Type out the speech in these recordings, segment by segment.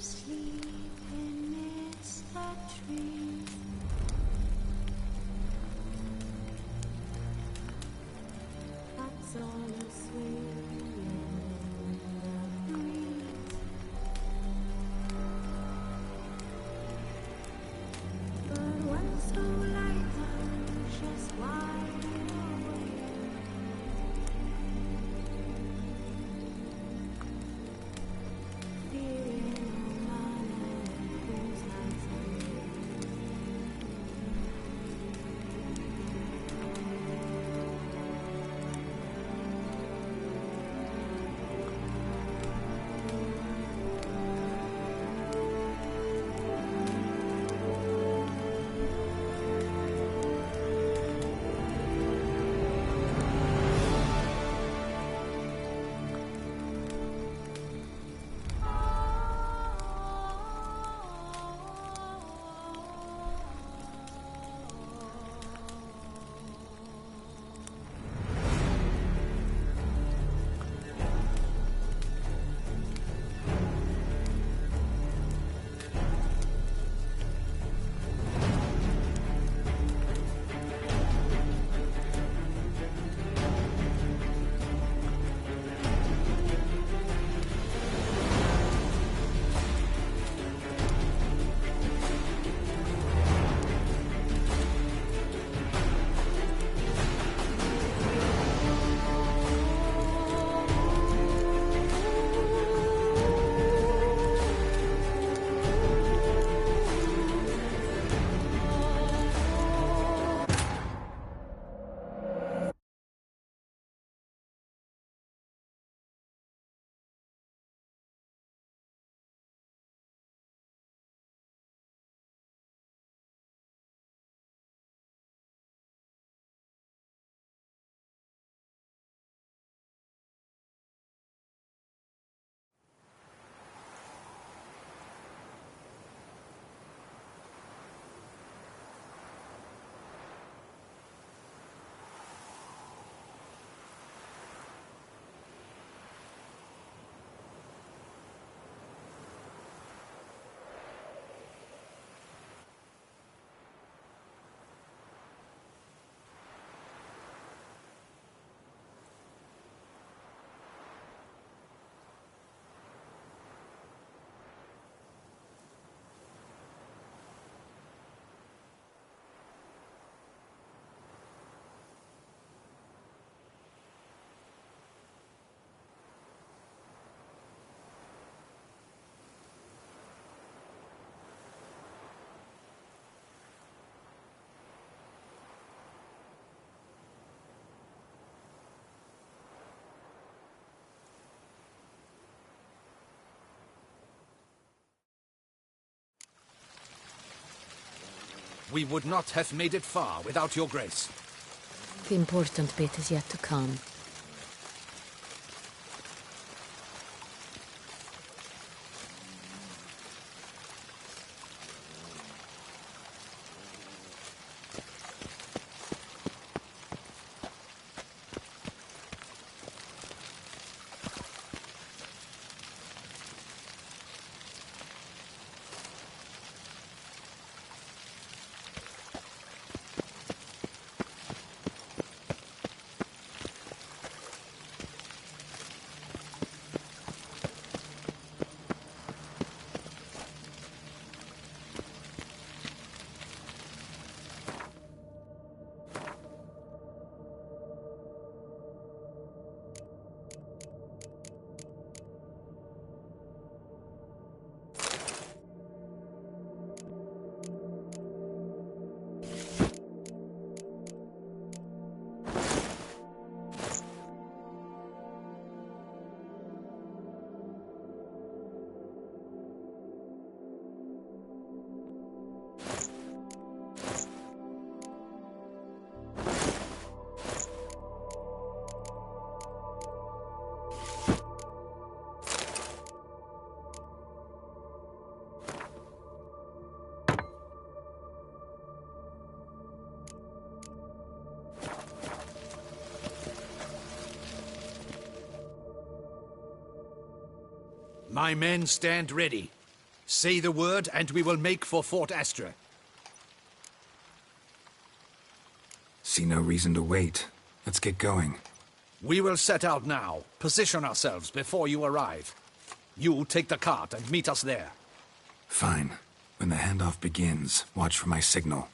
asleep amidst the trees. Cats all asleep in the breeze. But when so light I'm just wide awake. Feeling all my things like We would not have made it far without your grace. The important bit is yet to come. My men stand ready. Say the word, and we will make for Fort Astra. See no reason to wait. Let's get going. We will set out now. Position ourselves before you arrive. You take the cart and meet us there. Fine. When the handoff begins, watch for my signal.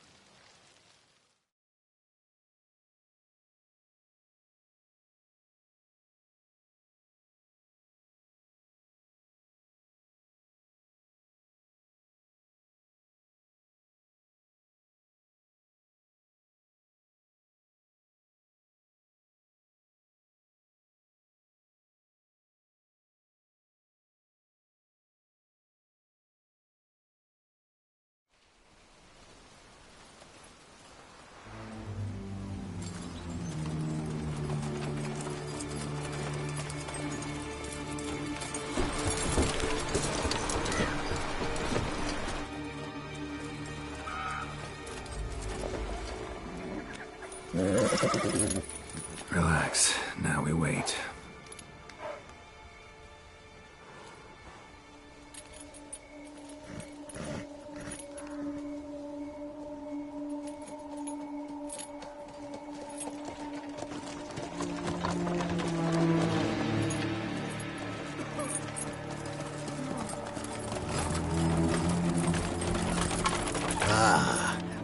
Relax. Now we wait.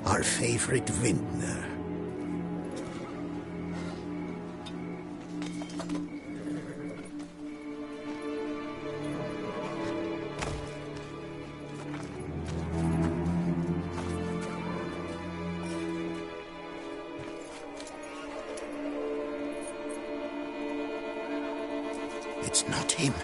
Our favorite vintner. It's not him.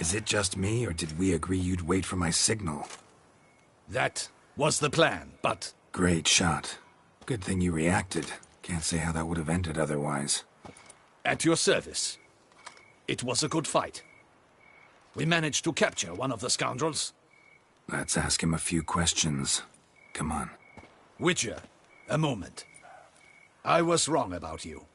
Is it just me, or did we agree you'd wait for my signal? That was the plan, but Great shot. Good thing you reacted. Can't say how that would have ended otherwise. at your service. It was a good fight. We managed to capture one of the scoundrels. Let's ask him a few questions. Come on. Witcher, a moment. I was wrong about you.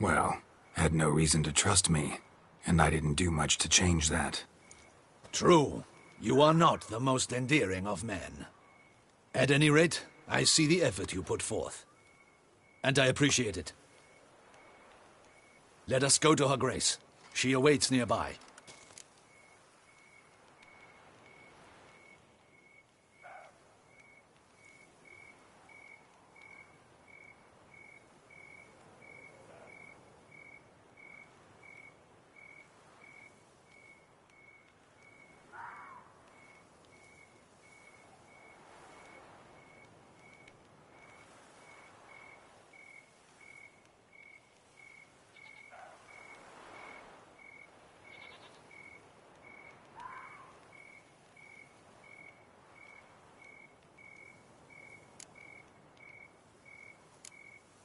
Well, had no reason to trust me, and I didn't do much to change that. True. You are not the most endearing of men. At any rate, I see the effort you put forth. And I appreciate it. Let us go to her grace. She awaits nearby.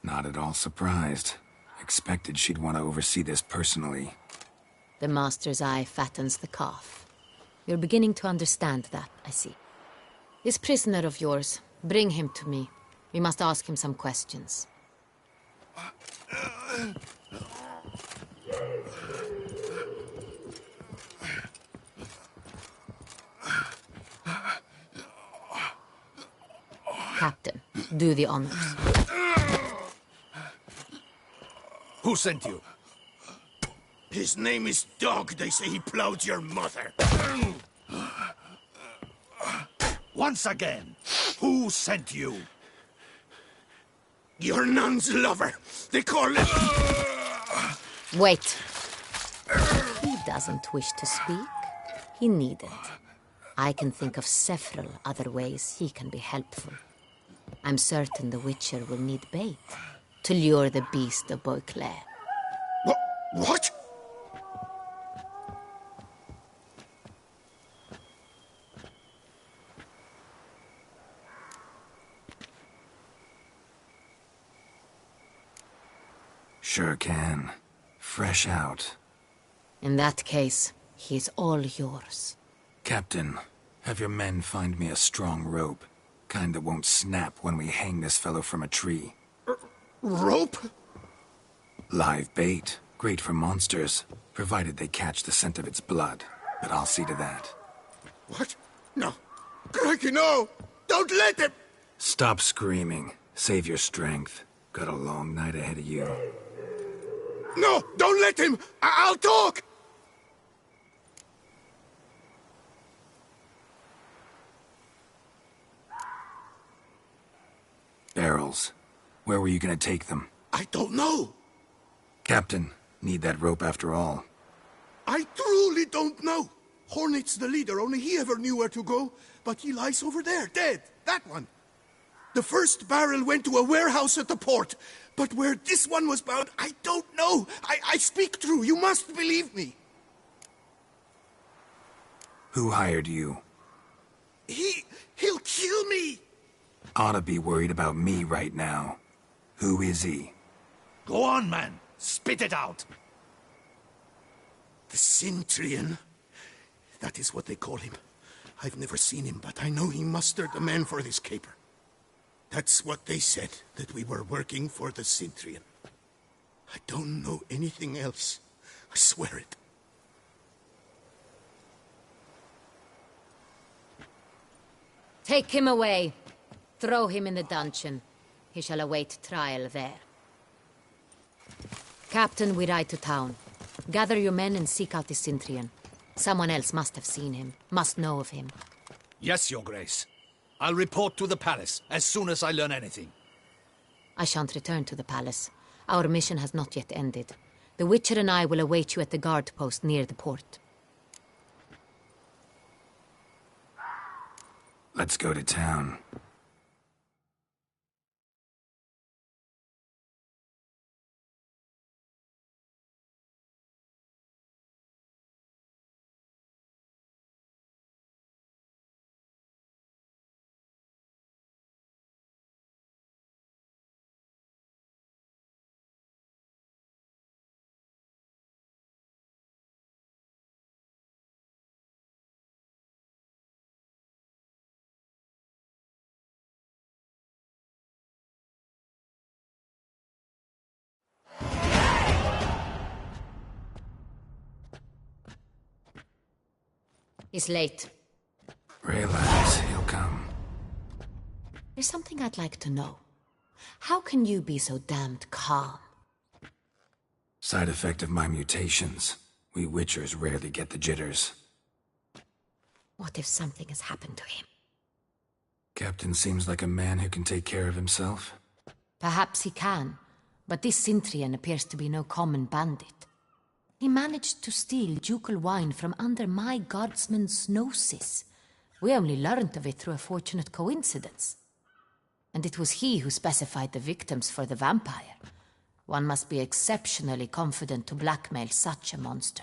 Not at all surprised. Expected she'd want to oversee this personally. The master's eye fattens the calf. You're beginning to understand that, I see. This prisoner of yours, bring him to me. We must ask him some questions. Captain, do the honors. Who sent you? His name is Dog. They say he plowed your mother. Once again, who sent you? Your nun's lover. They call him... Wait. He doesn't wish to speak. He needn't. I can think of several other ways he can be helpful. I'm certain the Witcher will need bait to lure the beast of Beauclair. What? Sure can. Fresh out. In that case, he's all yours. Captain, have your men find me a strong rope. Kind that won't snap when we hang this fellow from a tree. Rope? Live bait. Great for monsters, provided they catch the scent of its blood. But I'll see to that. What? No. Crikey, no! Don't let him! Stop screaming. Save your strength. Got a long night ahead of you. No! Don't let him! I'll talk! Barrels. Where were you gonna take them? I don't know. Captain, need that rope after all. I truly don't know. Hornet's the leader, only he ever knew where to go. But he lies over there, dead. That one. The first barrel went to a warehouse at the port. But where this one was bound, I don't know. I speak true. You must believe me. Who hired you? He'll kill me. Ought to be worried about me right now. Who is he? Go on, man. Spit it out. The Cintrian. That is what they call him. I've never seen him, but I know he mustered a man for this caper. That's what they said, that we were working for the Cintrian. I don't know anything else. I swear it. Take him away. Throw him in the dungeon. He shall await trial there. Captain, we ride to town. Gather your men and seek out the Cintrian. Someone else must have seen him, must know of him. Yes, Your Grace. I'll report to the palace as soon as I learn anything. I shan't return to the palace. Our mission has not yet ended. The Witcher and I will await you at the guard post near the port. Let's go to town. He's late. Relax, he'll come. There's something I'd like to know. How can you be so damned calm? Side effect of my mutations. We Witchers rarely get the jitters. What if something has happened to him? Captain seems like a man who can take care of himself. Perhaps he can, but this Cintrian appears to be no common bandit. He managed to steal ducal wine from under my guardsman's noses. We only learned of it through a fortunate coincidence. And it was he who specified the victims for the vampire. One must be exceptionally confident to blackmail such a monster.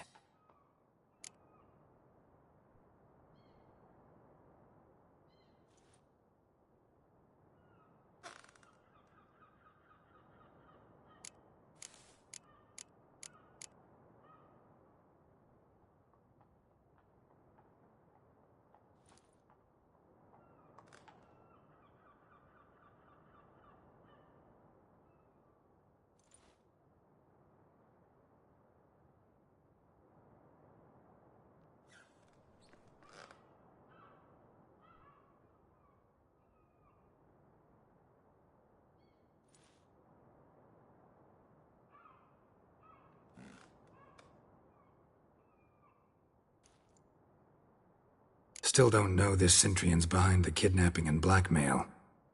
Still don't know this Cintrian's behind the kidnapping and blackmail.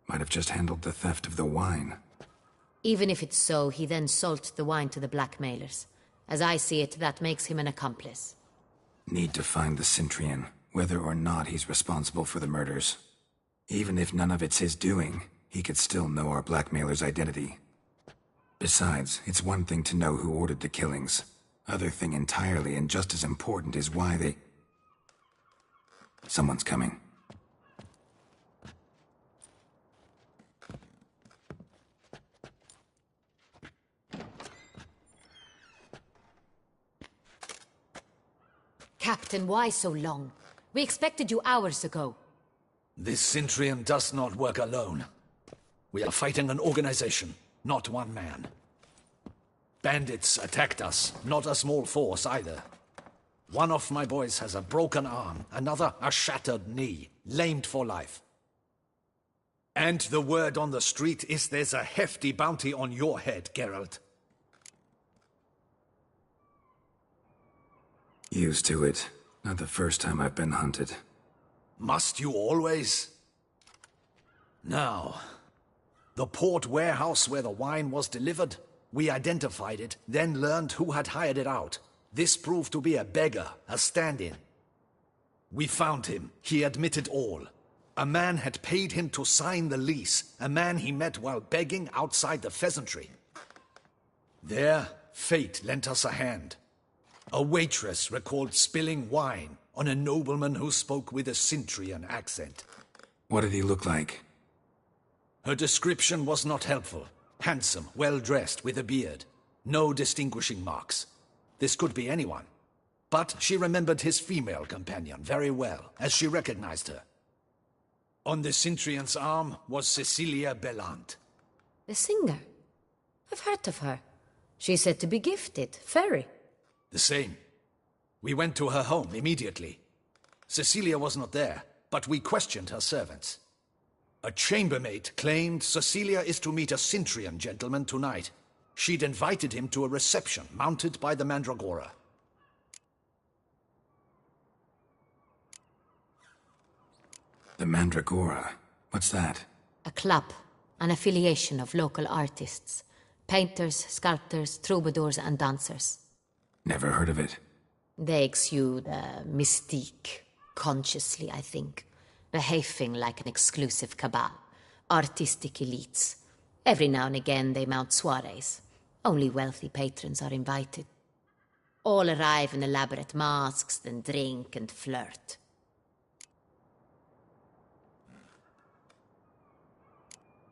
Might have just handled the theft of the wine. Even if it's so, he then sold the wine to the blackmailers. As I see it, that makes him an accomplice. Need to find the Cintrian, whether or not he's responsible for the murders. Even if none of it's his doing, he could still know our blackmailer's identity. Besides, it's one thing to know who ordered the killings. Other thing entirely, and just as important, is why they... Someone's coming. Captain, why so long? We expected you hours ago. This Cintrian does not work alone. We are fighting an organization, not one man. Bandits attacked us, not a small force either. One of my boys has a broken arm, another a shattered knee, lamed for life. And the word on the street is there's a hefty bounty on your head, Geralt. Used to it. Not the first time I've been hunted. Must you always? Now, the port warehouse where the wine was delivered, we identified it, then learned who had hired it out. This proved to be a beggar, a stand-in. We found him. He admitted all. A man had paid him to sign the lease, a man he met while begging outside the pheasantry. There, fate lent us a hand. A waitress recalled spilling wine on a nobleman who spoke with a Cintrian accent. What did he look like? Her description was not helpful. Handsome, well-dressed, with a beard. No distinguishing marks. This could be anyone. But she remembered his female companion very well, as she recognized her. On the Cintrian's arm was Cecilia Bellant. The singer? I've heard of her. She's said to be gifted, fairy. The same. We went to her home immediately. Cecilia was not there, but we questioned her servants. A chambermaid claimed Cecilia is to meet a Cintrian gentleman tonight. She'd invited him to a reception mounted by the Mandragora. The Mandragora? What's that? A club, an affiliation of local artists. Painters, sculptors, troubadours, and dancers. Never heard of it. They exude a mystique, consciously, I think. Behaving like an exclusive cabal. Artistic elites. Every now and again they mount soirees. Only wealthy patrons are invited. All arrive in elaborate masks, then drink and flirt.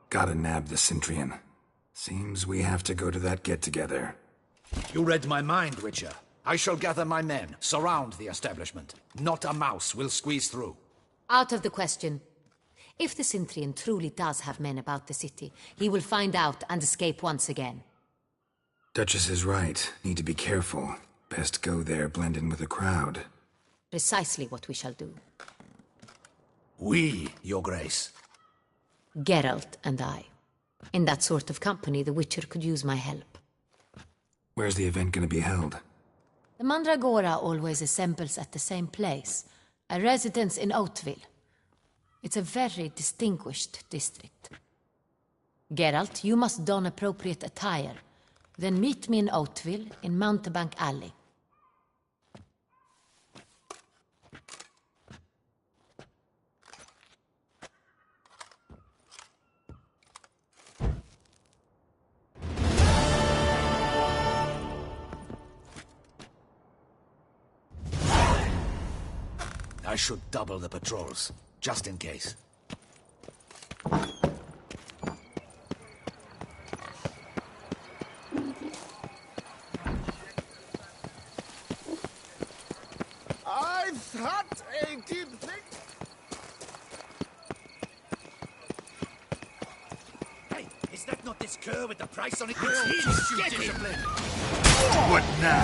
Gotta nab the Cintrian. Seems we have to go to that get-together. You read my mind, Witcher. I shall gather my men, surround the establishment. Not a mouse will squeeze through. Out of the question. If the Cintrian truly does have men about the city, he will find out and escape once again. Duchess is right. Need to be careful. Best go there, blend in with the crowd. Precisely what we shall do. We, Your Grace. Geralt and I. In that sort of company, the Witcher could use my help. Where's the event gonna be held? The Mandragora always assembles at the same place, a residence in Oatville. It's a very distinguished district. Geralt, you must don appropriate attire. Then meet me in Oatville, in Mountebank Alley. I should double the patrols, just in case. I thought a deep thing. Hey, is that not this cur with the price on it? It's his! Get him! What now?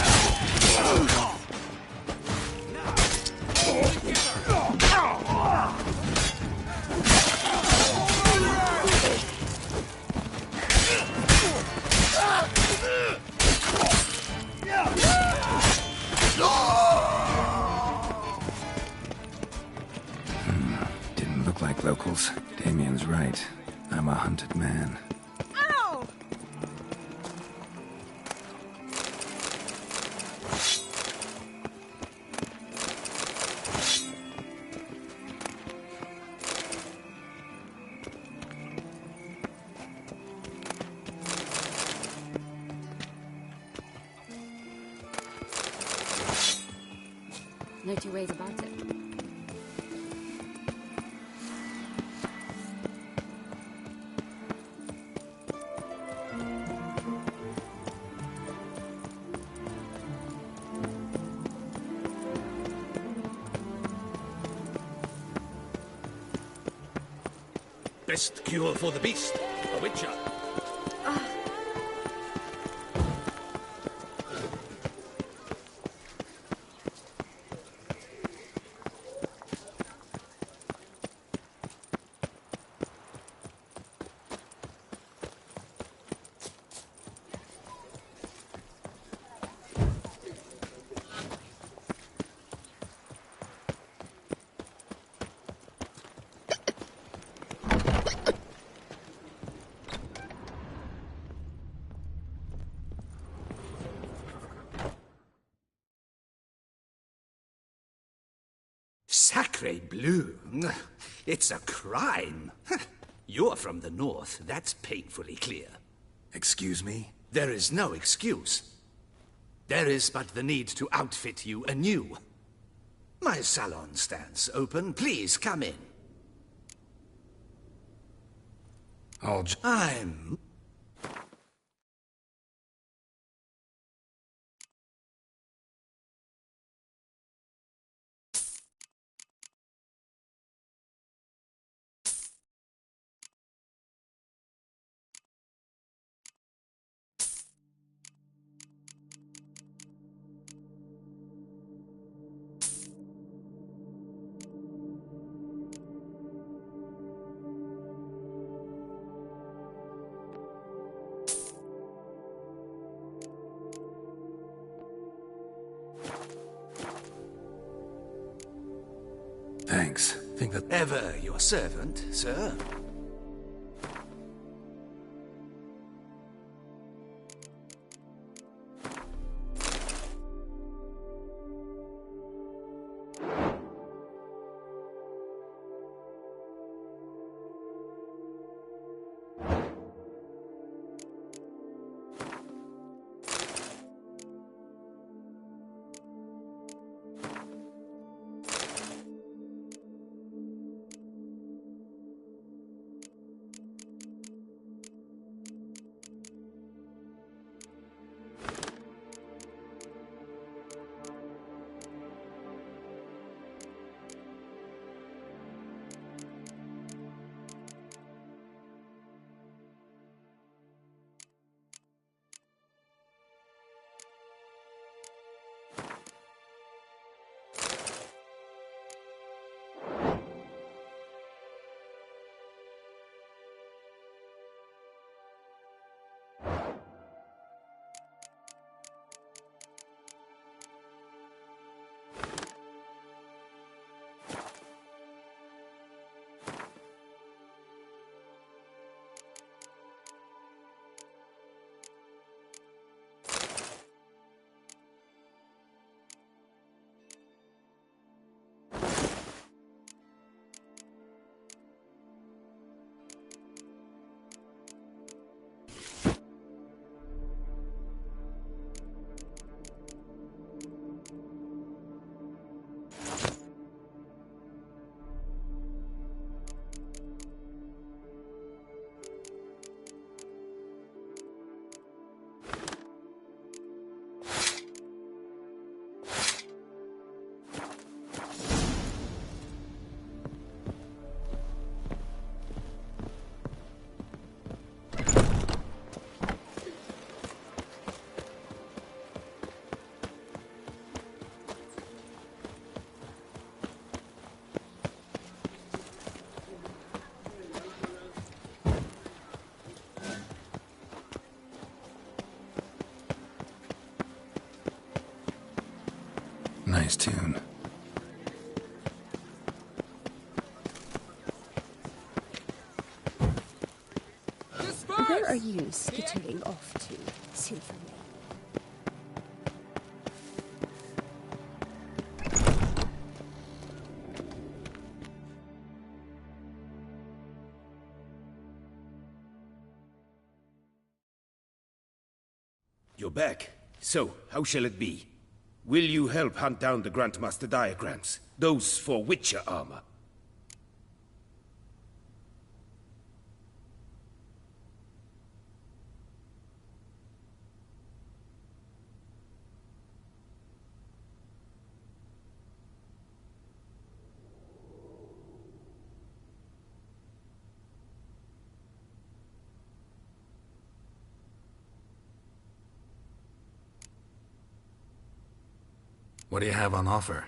Didn't look like locals. Damien's right. I'm a hunted man. No two ways about it. Best cure for the beast, a Witcher. Sacre bleu! It's a crime. You're from the north, that's painfully clear. Excuse me? There is no excuse. There is but the need to outfit you anew. My salon stands open. Please come in. I'm... Think that... Ever your servant, sir. Nice tune. Where are you skittering off to, Silvermane? You're back. So, how shall it be? Will you help hunt down the Grandmaster diagrams? Those for Witcher armor? What do you have on offer?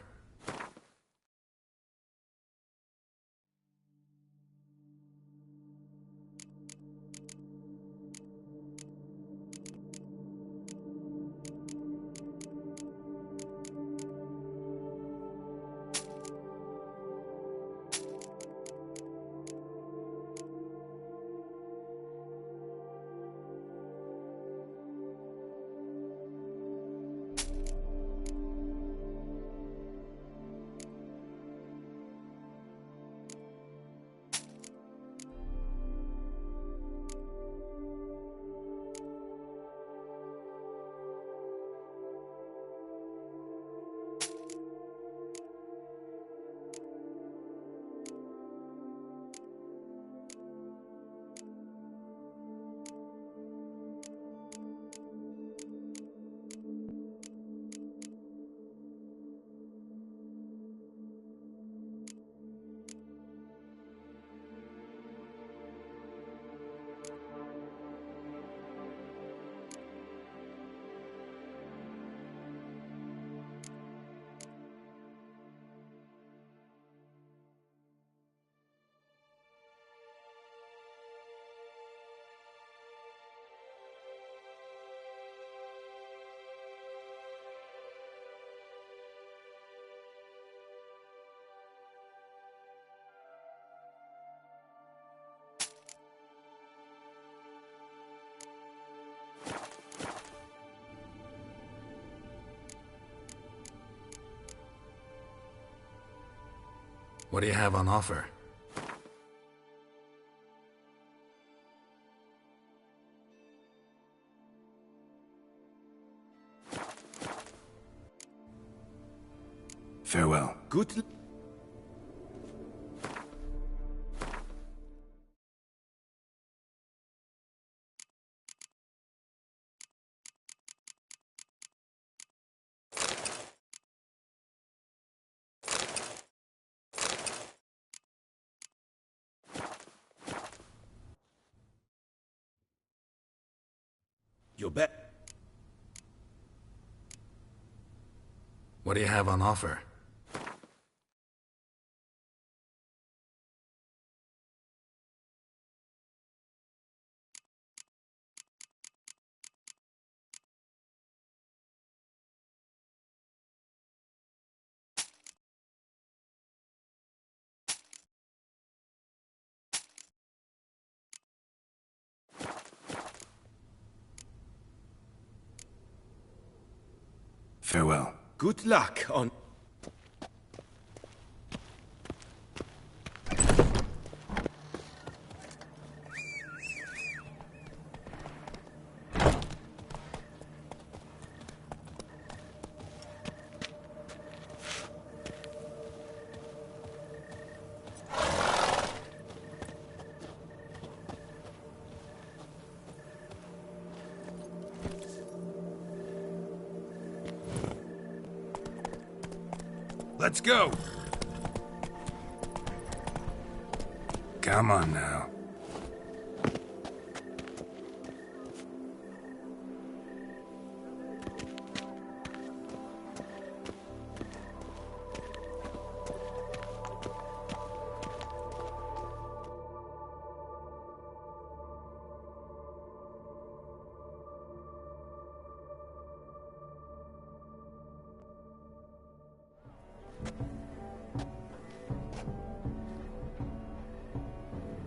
What do you have on offer? Farewell. Good. You're back. What do you have on offer? Farewell. Good luck on... Let's go! Come on now.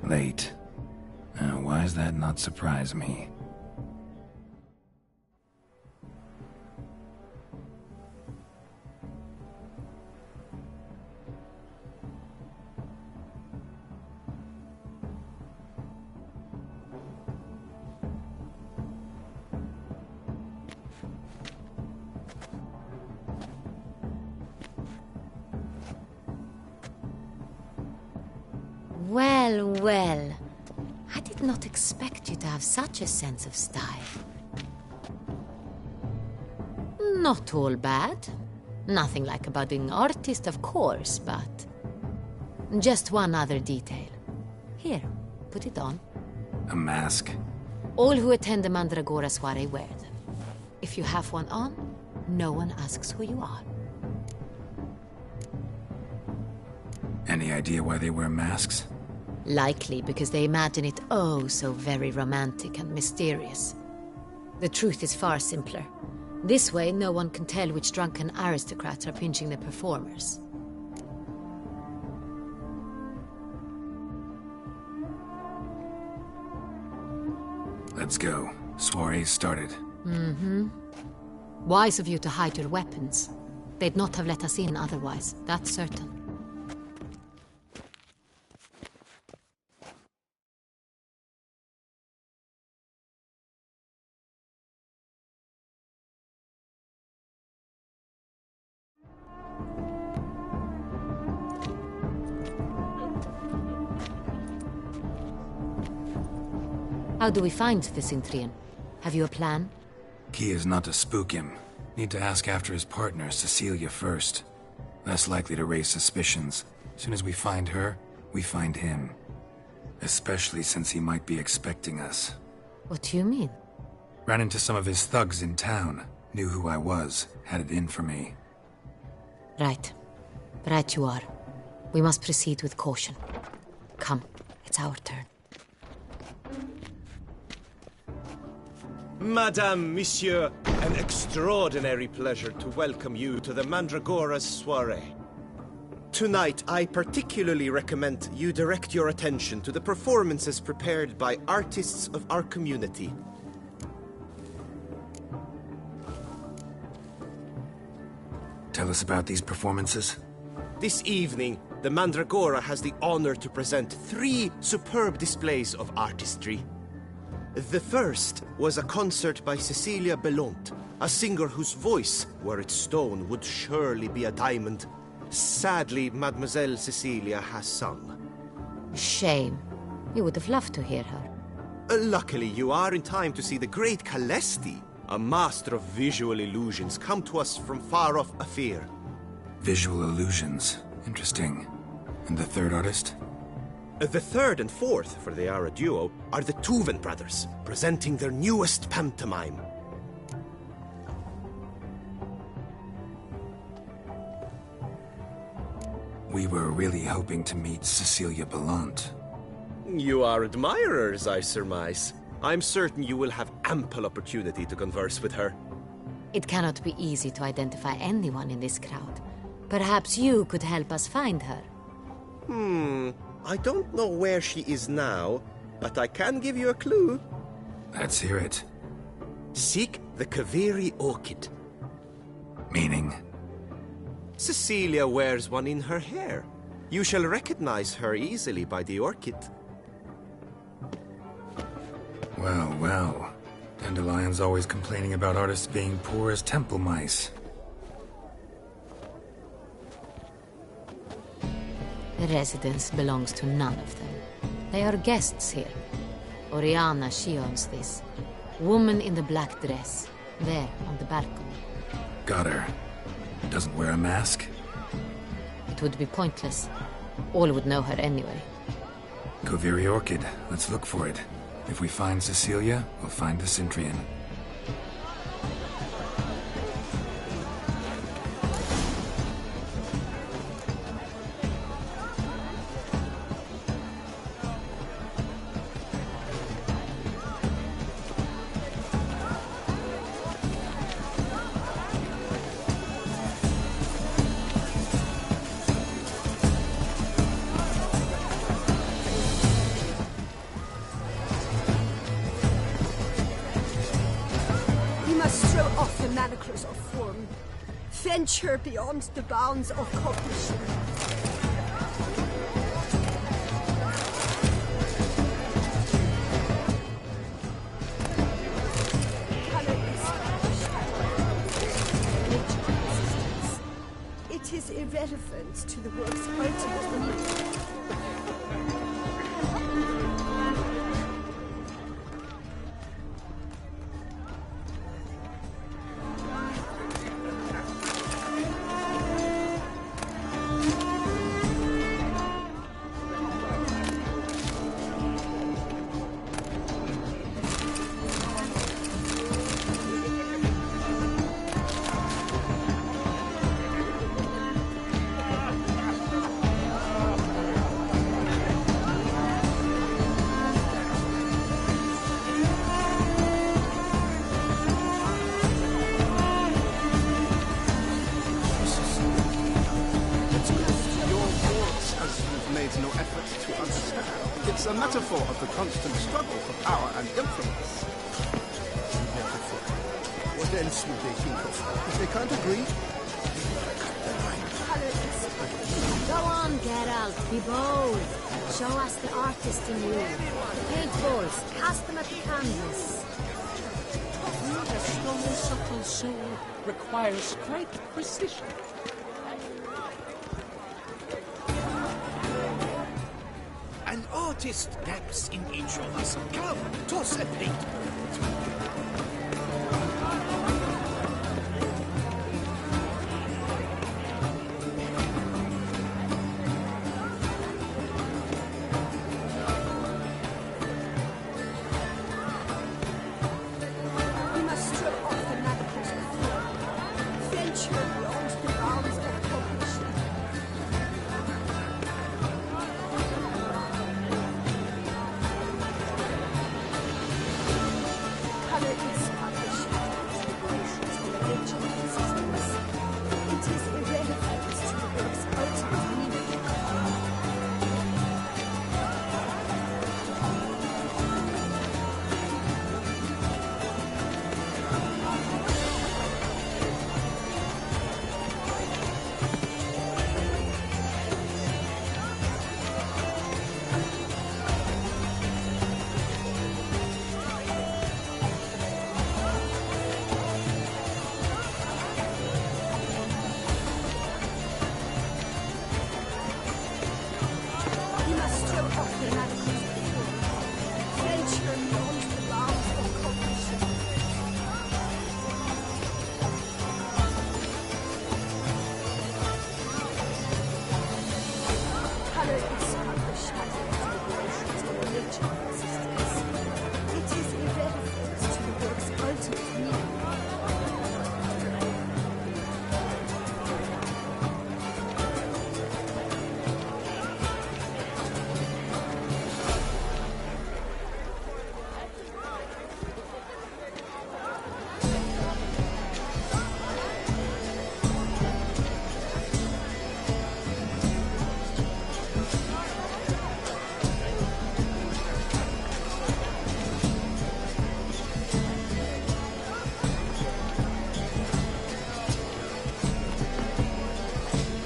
Late. Why does that not surprise me? Well, well. I did not expect you to have such a sense of style. Not all bad. Nothing like a budding artist, of course, but... just one other detail. Here, put it on. A mask? All who attend the Mandragora soiree wear them. If you have one on, no one asks who you are. Any idea why they wear masks? Likely because they imagine it oh so very romantic and mysterious. The truth is far simpler. This way, no one can tell which drunken aristocrats are pinching the performers. Let's go. Soiree's started. Wise of you to hide your weapons. They'd not have let us in otherwise, that's certain. How do we find the Cintrian? Have you a plan? Key is not to spook him. Need to ask after his partner, Cecilia, first. Less likely to raise suspicions. Soon as we find her, we find him. Especially since he might be expecting us. What do you mean? Ran into some of his thugs in town. Knew who I was. Had it in for me. Right. Right you are. We must proceed with caution. Come, it's our turn. Madame, Monsieur, an extraordinary pleasure to welcome you to the Mandragora's soiree. Tonight, I particularly recommend you direct your attention to the performances prepared by artists of our community. Tell us about these performances. This evening, the Mandragora has the honor to present 3 superb displays of artistry. The first was a concert by Cecilia Belont, a singer whose voice, were it stone, would surely be a diamond. Sadly, Mademoiselle Cecilia has sung. Shame. You would have loved to hear her. Luckily, you are in time to see the great Calesti, a master of visual illusions, come to us from far off Afir. Visual illusions. Interesting. And the third artist? The third and fourth, for they are a duo, are the Tuven brothers, presenting their newest pantomime. We were really hoping to meet Cecilia Bellant. You are admirers, I surmise. I'm certain you will have ample opportunity to converse with her. It cannot be easy to identify anyone in this crowd. Perhaps you could help us find her. I don't know where she is now, but I can give you a clue. Let's hear it. Seek the Kaviri orchid. Meaning? Cecilia wears one in her hair. You shall recognize her easily by the orchid. Well, well. Dandelion's always complaining about artists being poor as temple mice. The residence belongs to none of them. They are guests here. Oriana, she owns this. Woman in the black dress. There, on the balcony. Got her. Doesn't wear a mask? It would be pointless. All would know her anyway. Kaviri Orchid. Let's look for it. If we find Cecilia, we'll find the Cintrian. Off the manacles of form. Venture beyond the bounds of cognition. It is irrelevant to the work's ultimate meaning. It's a metaphor of the constant struggle for power and influence. What else would they think of? If they can't agree, Go on, Geralt, be bold. Show us the artist in you. The paint balls, cast them at the canvas. A strong, subtle soul requires great precision. An artist naps in each of us. Come, toss a paintball. We must strip off the manacles of form. Venture beyond the bounds of cognition. Color is fanatics before. Venture beyond the bounds of cognition. Color is but the shadow of the emotions of nature and existence. It is irrelevant to the work's ultimate meaning.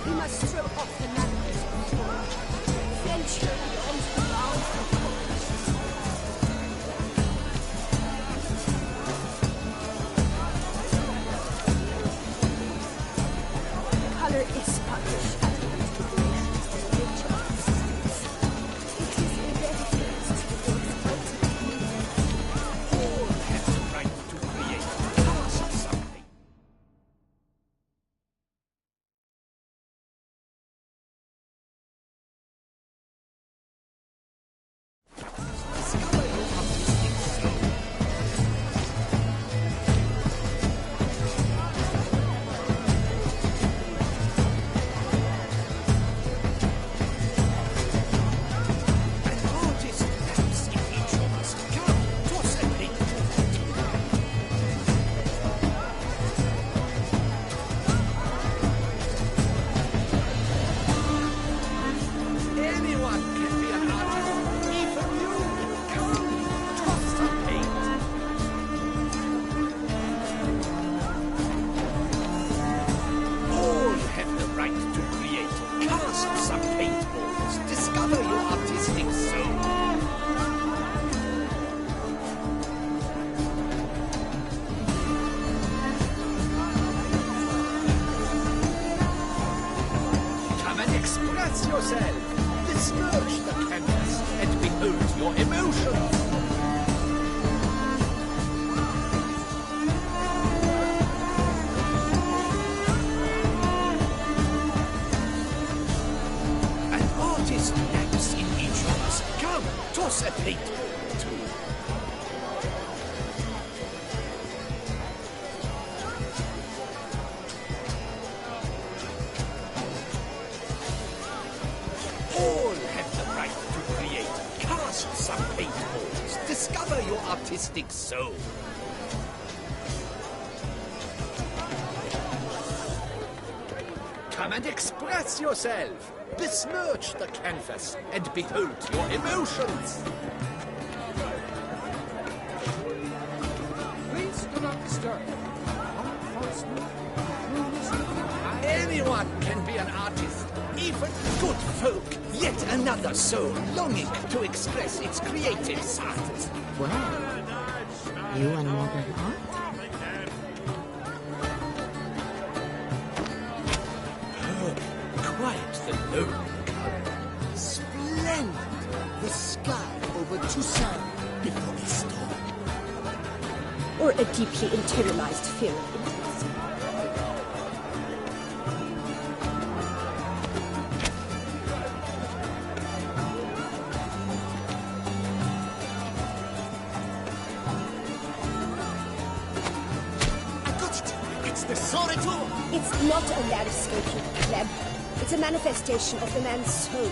We must strip off the manacles before. Venture beyond the bounds of cognition. Color is but the shadow of the emotions of nature and existence. It is irrelevant to the work's ultimate meaning. All have the right to create. Cast something. Discover your artistic soul. An artist lives in each of us. Come, toss a plate. Anyone can be an artist, even you. Come, toss some paint. All have the right to create. Cast some paintballs. Discover your artistic soul. Come and express yourself. Besmirch the canvas and behold your emotions. An artist lives in each of us. Come, toss a paintball too. All have the right to create. Cast some paintballs. Discover your artistic soul. Come and express yourself. Besmirch the canvas and behold your emotions. Please do not disturb. Anyone can be an artist, even good folk. Yet another soul longing to express its creative side. Well, you and modern art? Quite the lonely color. Splendid! The sky over Toussaint before a storm. Or a deeply internalized fear of intimacy. I got it! It's the Soreto! It's not a landscape, you pleb. It's a manifestation of the man's soul.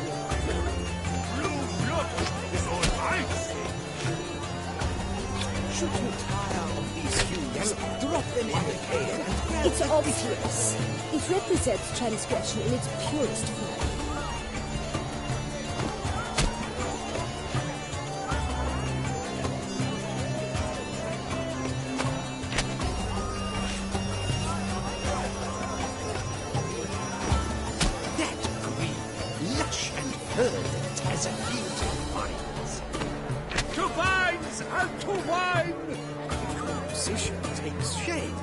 Should you tire of these hues, drop them in the cave and grab It's the obvious. It represents transgression in its purest form. that green, lush and verdant as a field of vines. To vines and to wine! Composition takes shape.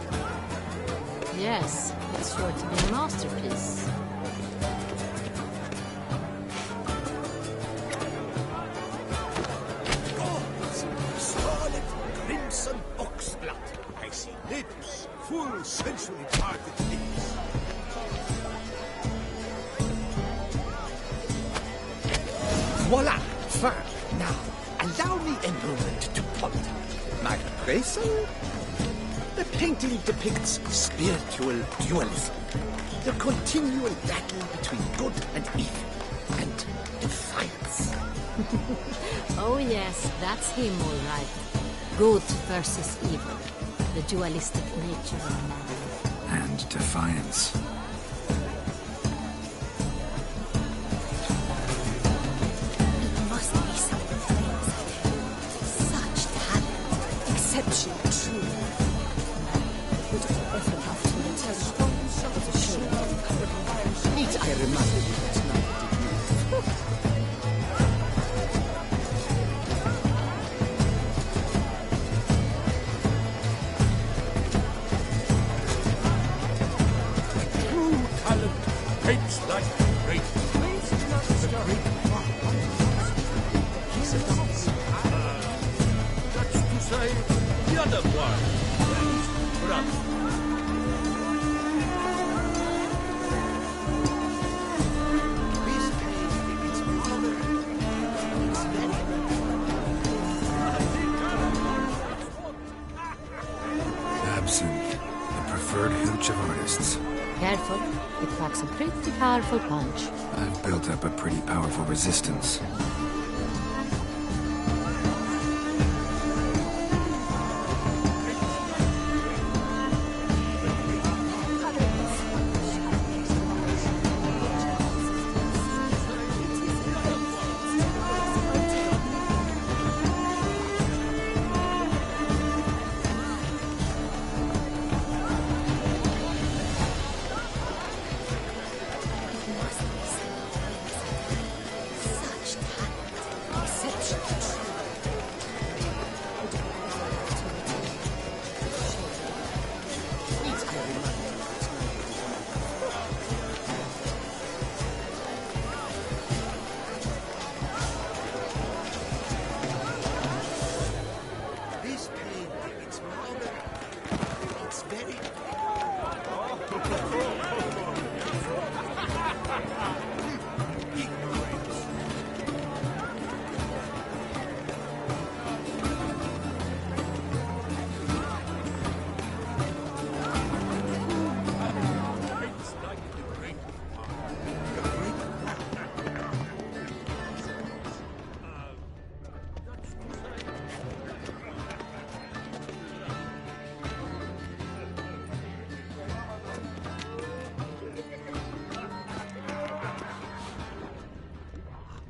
Yes, it's sure to be a masterpiece. Voila! Fine. Now, allow me a moment to ponder. My appraisal? The painting depicts spiritual dualism. The continual battle between good and evil. And defiance. Oh yes, that's him all right. Good versus evil. The dualistic nature of man. And defiance. It must be something. Such talent. Exceptional, true. Beautiful effort after the test. Was a shame. Need I remind you that True talent paints like great. The great that's to say, the other one. Brother. Absinthe, the preferred hooch of artists. Careful, it packs a pretty powerful punch. I've built up a pretty powerful resistance. Such talent. Exceptional, true. this painting, it's modern. It's very...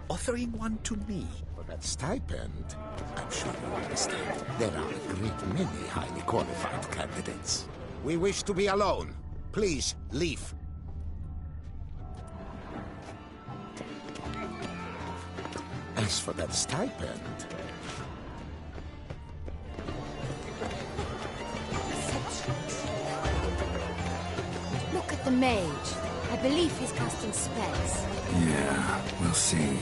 Offering one to me for that stipend, I'm sure you understand. There are a great many highly qualified candidates. We wish to be alone. Please, leave. As for that stipend, Look at the mage. I believe he's casting spells. Yeah, we'll see.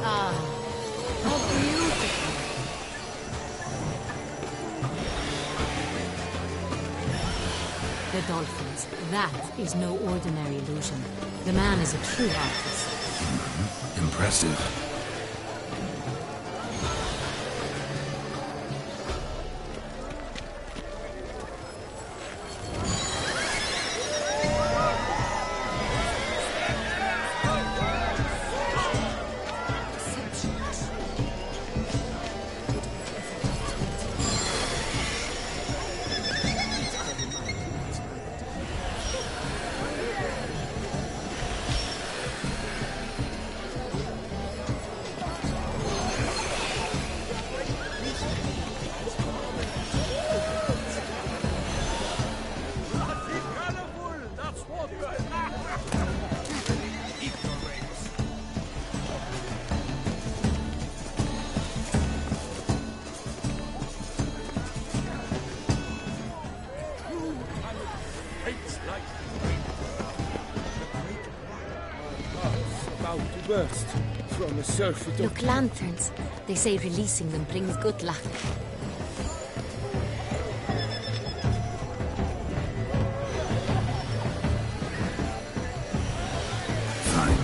Ah, how beautiful. The dolphins. That is no ordinary illusion. The man is a true artist. Impressive. paints like rain. The great house about to burst from a surfeit of... Look, lanterns. They say releasing them brings good luck. Fine.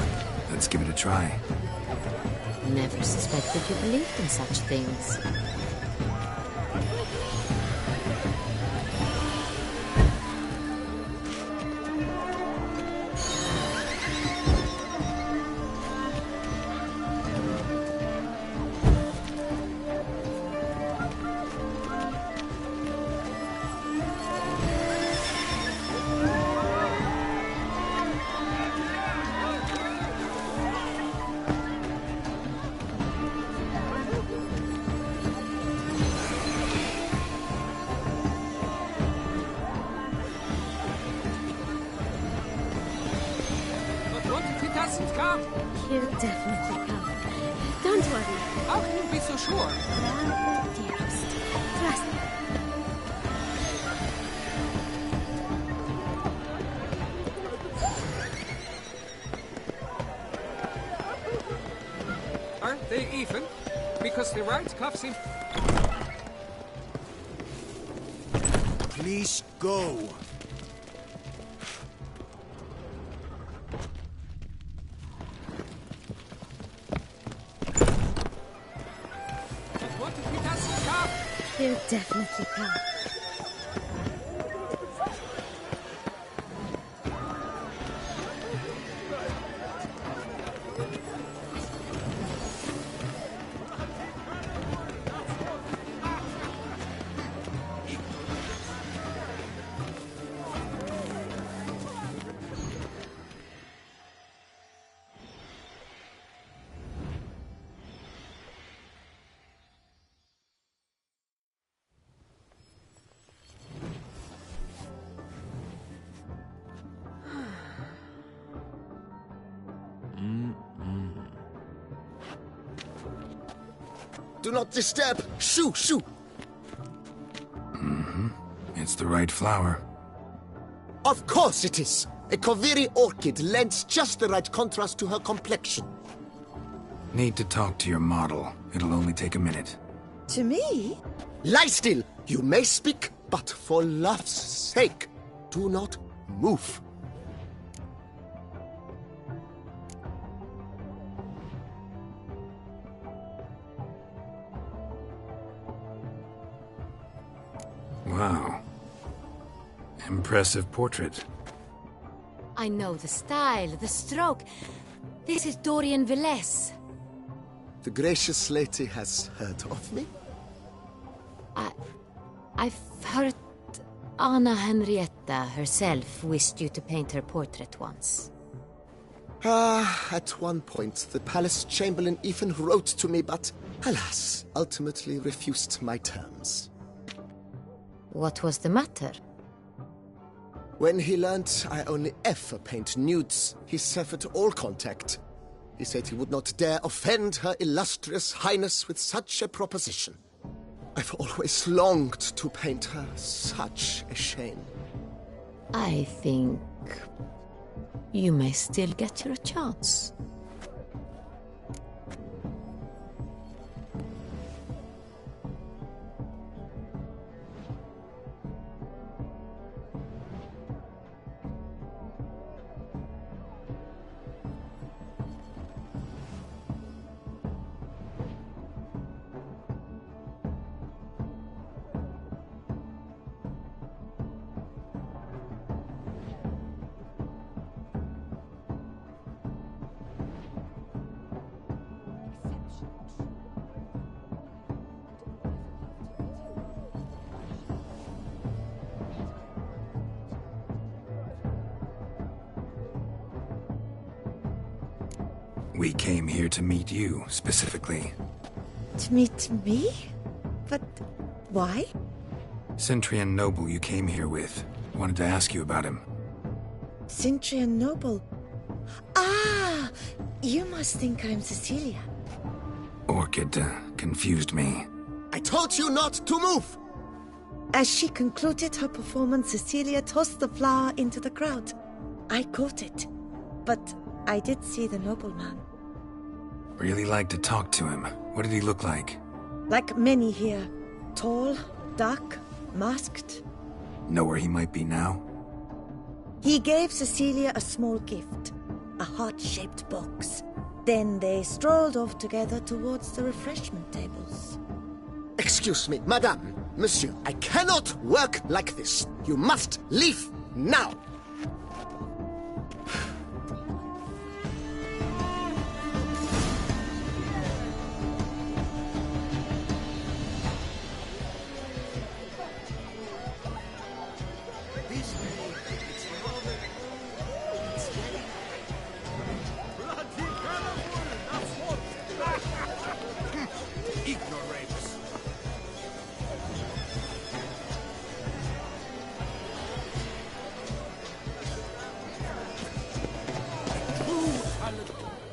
Let's give it a try. Never suspected you believed in such things. He'll definitely come. Don't worry. How can you be so sure? Dearest, trust me. Aren't they even? Because the right cuff seems... Please go. What if he doesn't come? He'll definitely come. Do not disturb! Shoo! Shoo! It's the right flower. Of course it is! A Koviri orchid lends just the right contrast to her complexion. Need to talk to your model. It'll only take a minute. To me? Lie still! You may speak, but for love's sake, do not move. Wow. Impressive portrait. I know the style, the stroke. This is Dorian Velez. The gracious lady has heard of me? I've heard Anna Henrietta herself wished you to paint her portrait once. At one point, the palace chamberlain even wrote to me, but alas, ultimately refused my terms. What was the matter? When he learned I only ever paint nudes, he severed all contact. He said he would not dare offend her illustrious highness with such a proposition. I've always longed to paint her. Such a shame. I think you may still get your chance. We came here to meet you, specifically. To meet me? But why? Centrian noble you came here with. Wanted to ask you about him. Cintrian Noble. Ah! You must think I'm Cecilia. Orchid confused me. I told you not to move! As she concluded her performance, Cecilia tossed the flower into the crowd. I caught it, but I did see the nobleman. Really like to talk to him. What did he look like? Like many here. Tall, dark, masked. Know where he might be now? He gave Cecilia a small gift, a heart-shaped box. Then they strolled off together towards the refreshment tables. Excuse me, madame, monsieur, I cannot work like this. You must leave now.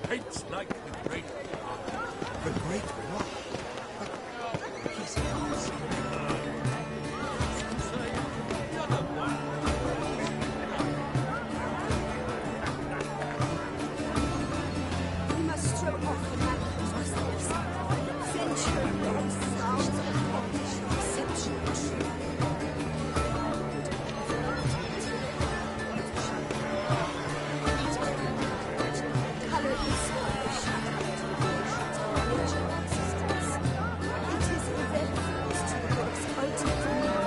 Hates like the great. The great what? We must throw off the manacles ourselves. Century-long sounds of polish and deception. Color is the shadow of nations and nature existence. It is irrelevant to the work's ultimate meaning.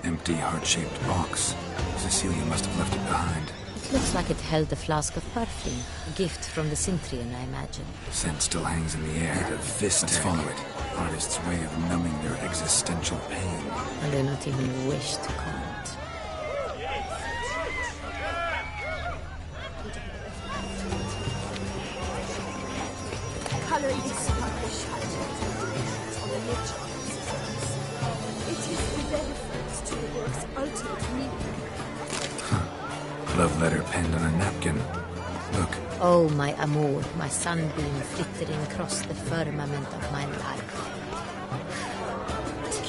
Empty, heart-shaped box. Cecilia must have left it behind. It looks like it held a flask of perfume. A gift from the Cintrian, I imagine. Scent still hangs in the air. Let's follow it. Artist's way of numbing their existential pain. I do not even wish to comment. Color is but the shadow of nations on the nature of existence. It is irrelevant to the work's ultimate meaning. Love letter penned on a napkin. Look, Oh, my amour, my sunbeam flittering across the firmament of my life.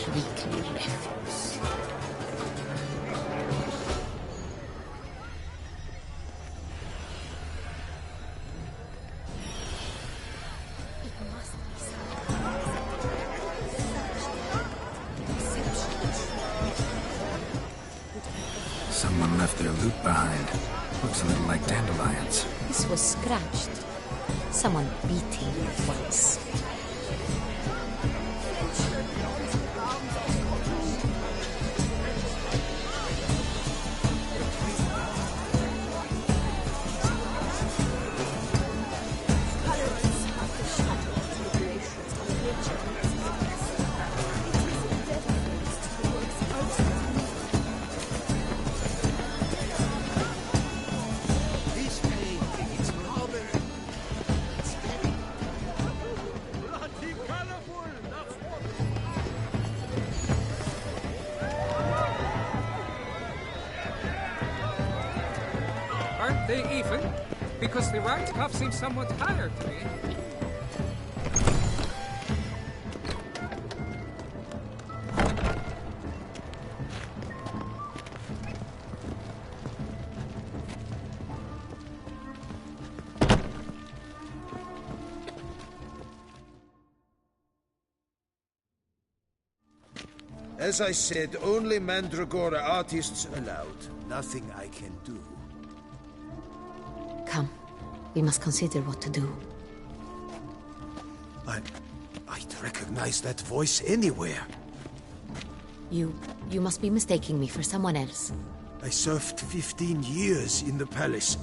Treacly refuse. It must be someone left their loot behind. Looks a little like dandelions. This was scratched. Someone beating it once. Aren't they even? Because the right cuff seems somewhat higher to me. As I said, only Mandragora artists allowed. Nothing I can do. Come, we must consider what to do. I'd recognize that voice anywhere. You must be mistaking me for someone else. I served 15 years in the palace.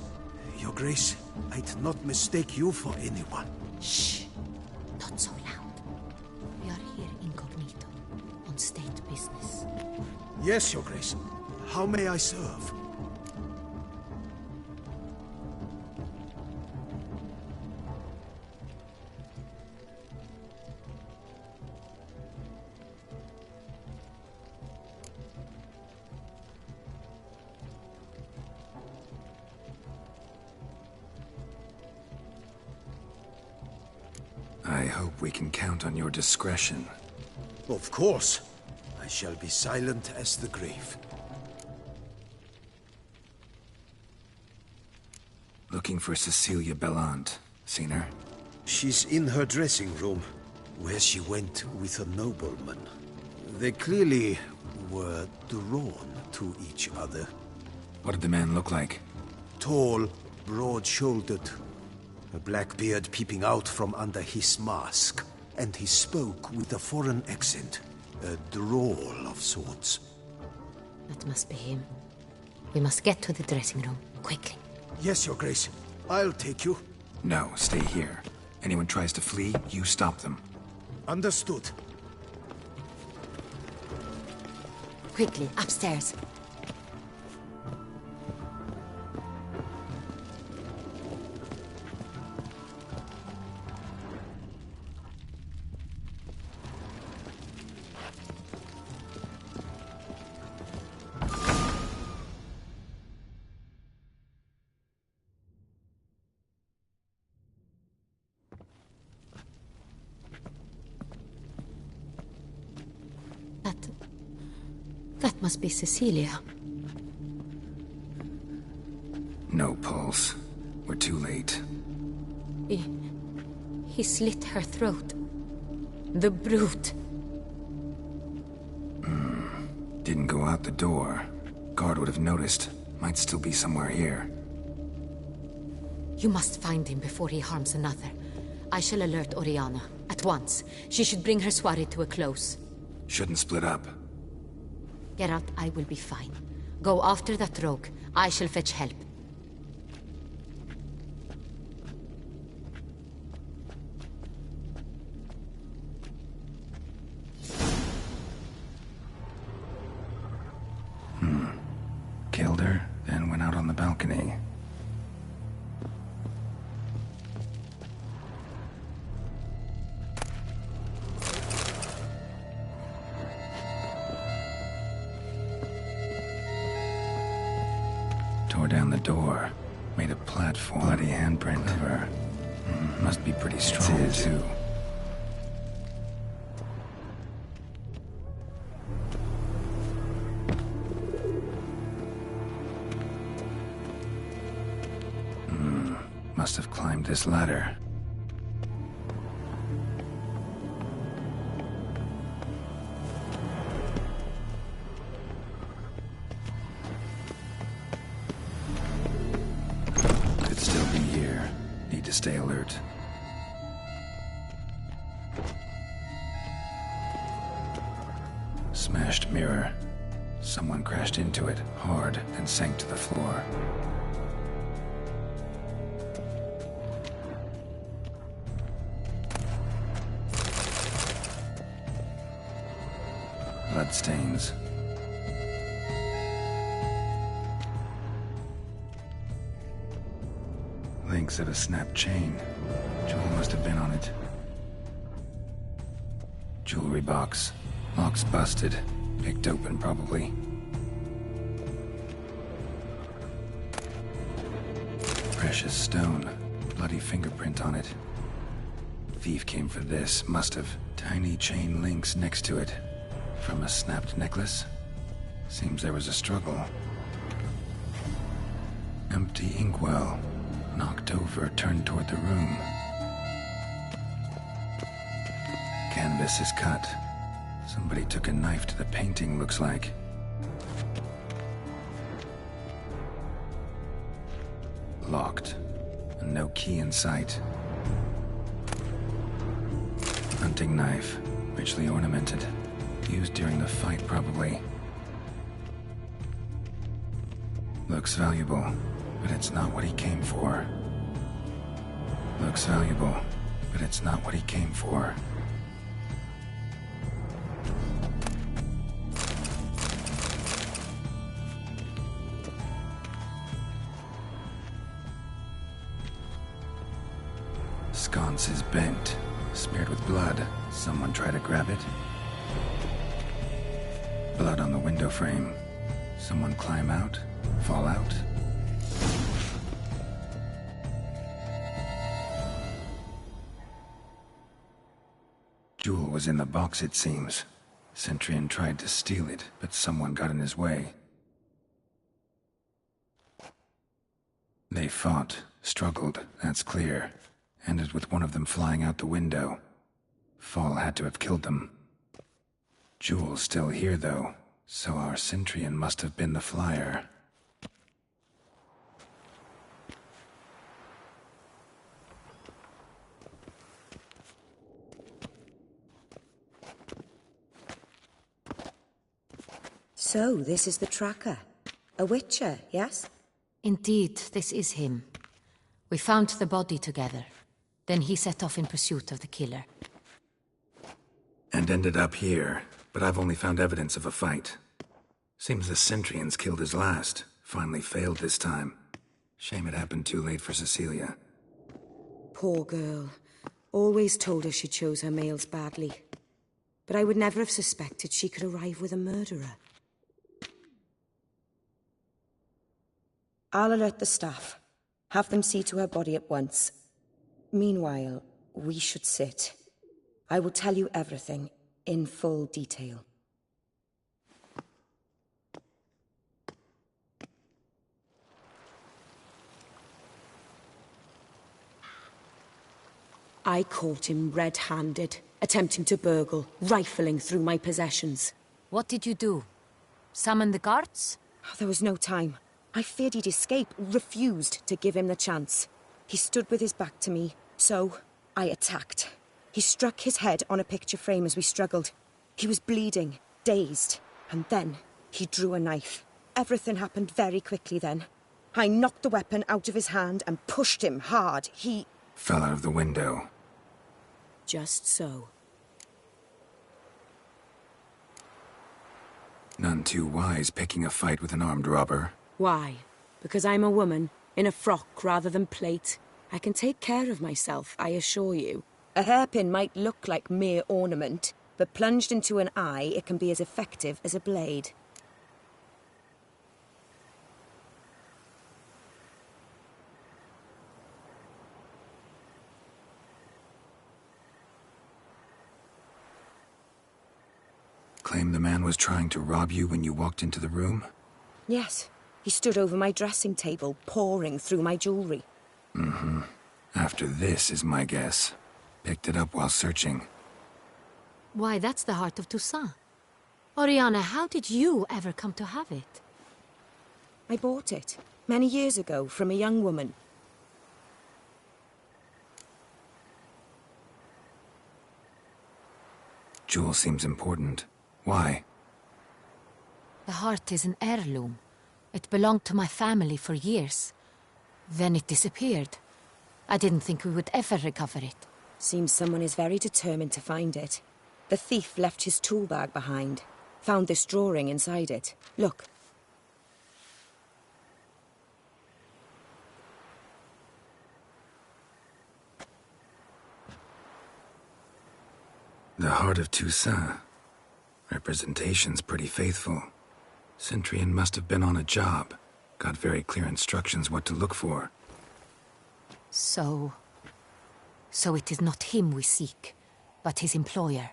Your Grace, I'd not mistake you for anyone. Shh! Not so loud. We are here incognito, on state business. Yes, Your Grace. How may I serve? I hope we can count on your discretion. Of course. I shall be silent as the grave. Looking for Cecilia Bellant. Seen her? She's in her dressing room, where she went with a nobleman. They clearly were drawn to each other. What did the man look like? Tall, broad-shouldered, a black beard peeping out from under his mask. And he spoke with a foreign accent, a drawl of sorts. That must be him. We must get to the dressing room, quickly. Yes, Your Grace. I'll take you. No, stay here. Anyone tries to flee, you stop them. Understood. Quickly, upstairs. That must be Cecilia. No pulse. We're too late. He slit her throat. The brute. Didn't go out the door. Guard would have noticed. Might still be somewhere here. You must find him before he harms another. I shall alert Oriana. At once. She should bring her soirée to a close. Shouldn't split up. Geralt, I will be fine. Go after that rogue. I shall fetch help. Killed her, then went out on the balcony. Tore down the door. Made a platform. Bloody handprint of her. Must be pretty strong, too. Must have climbed this ladder. Could still be here. Need to stay alert. Smashed mirror. Someone crashed into it hard and sank to the floor. Bloodstains. Links of a snapped chain. Jewel must have been on it. Jewelry box. Lock's busted. Picked open, probably. Precious stone. Bloody fingerprint on it. Thief came for this. Must have. Tiny chain links next to it. From a snapped necklace? Seems there was a struggle. Empty inkwell. Knocked over, turned toward the room. Canvas is cut. Somebody took a knife to the painting, looks like. Locked. And no key in sight. Hunting knife. Richly ornamented. Used during the fight, probably. Looks valuable, but it's not what he came for. Looks valuable, but it's not what he came for. sconce is bent, smeared with blood. Someone try to grab it? Blood on the window frame. Someone climb out? Fall out? Jewel was in the box, it seems. Centurion tried to steal it, but someone got in his way. They fought, struggled, that's clear. Ended with one of them flying out the window. Fall had to have killed them. Jewel's still here, though, so our Centurion must have been the flyer. So, this is the tracker. A witcher, yes? Indeed, this is him. We found the body together. Then he set off in pursuit of the killer. And ended up here, but I've only found evidence of a fight. Seems the Centurions killed his last. Finally failed this time. Shame it happened too late for Cecilia. Poor girl. Always told her she chose her males badly. But I would never have suspected she could arrive with a murderer. I'll alert the staff. Have them see to her body at once. Meanwhile, we should sit. I will tell you everything, in full detail. I caught him red-handed, attempting to burgle, rifling through my possessions. What did you do? Summon the guards? There was no time. I feared he'd escape, refused to give him the chance. He stood with his back to me, so I attacked. He struck his head on a picture frame as we struggled. He was bleeding, dazed, and then he drew a knife. Everything happened very quickly then. I knocked the weapon out of his hand and pushed him hard. He fell out of the window. Just so. None too wise picking a fight with an armed robber. Why? Because I'm a woman, in a frock rather than plate. I can take care of myself, I assure you. A hairpin might look like mere ornament, but plunged into an eye, it can be as effective as a blade. Claim the man was trying to rob you when you walked into the room? Yes. He stood over my dressing table, pouring through my jewelry. Mm-hmm. After this is my guess. Picked it up while searching. Why, that's the heart of Toussaint. Oriana, how did you ever come to have it? I bought it, many years ago, from a young woman. Jewel seems important. Why? The heart is an heirloom. It belonged to my family for years. Then it disappeared. I didn't think we would ever recover it. Seems someone is very determined to find it. The thief left his tool bag behind. Found this drawing inside it. Look. The heart of Toussaint. Representation's pretty faithful. Centurion must have been on a job. Got very clear instructions what to look for. So it is not him we seek, but his employer.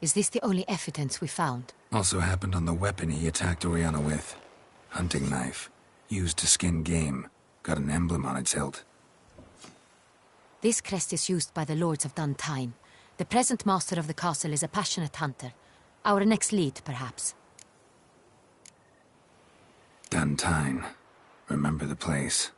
Is this the only evidence we found? Also happened on the weapon he attacked Oriana with. Hunting knife. Used to skin game. Got an emblem on its hilt. This crest is used by the Lords of Duntine. The present master of the castle is a passionate hunter. Our next lead, perhaps. Duntine. Remember the place.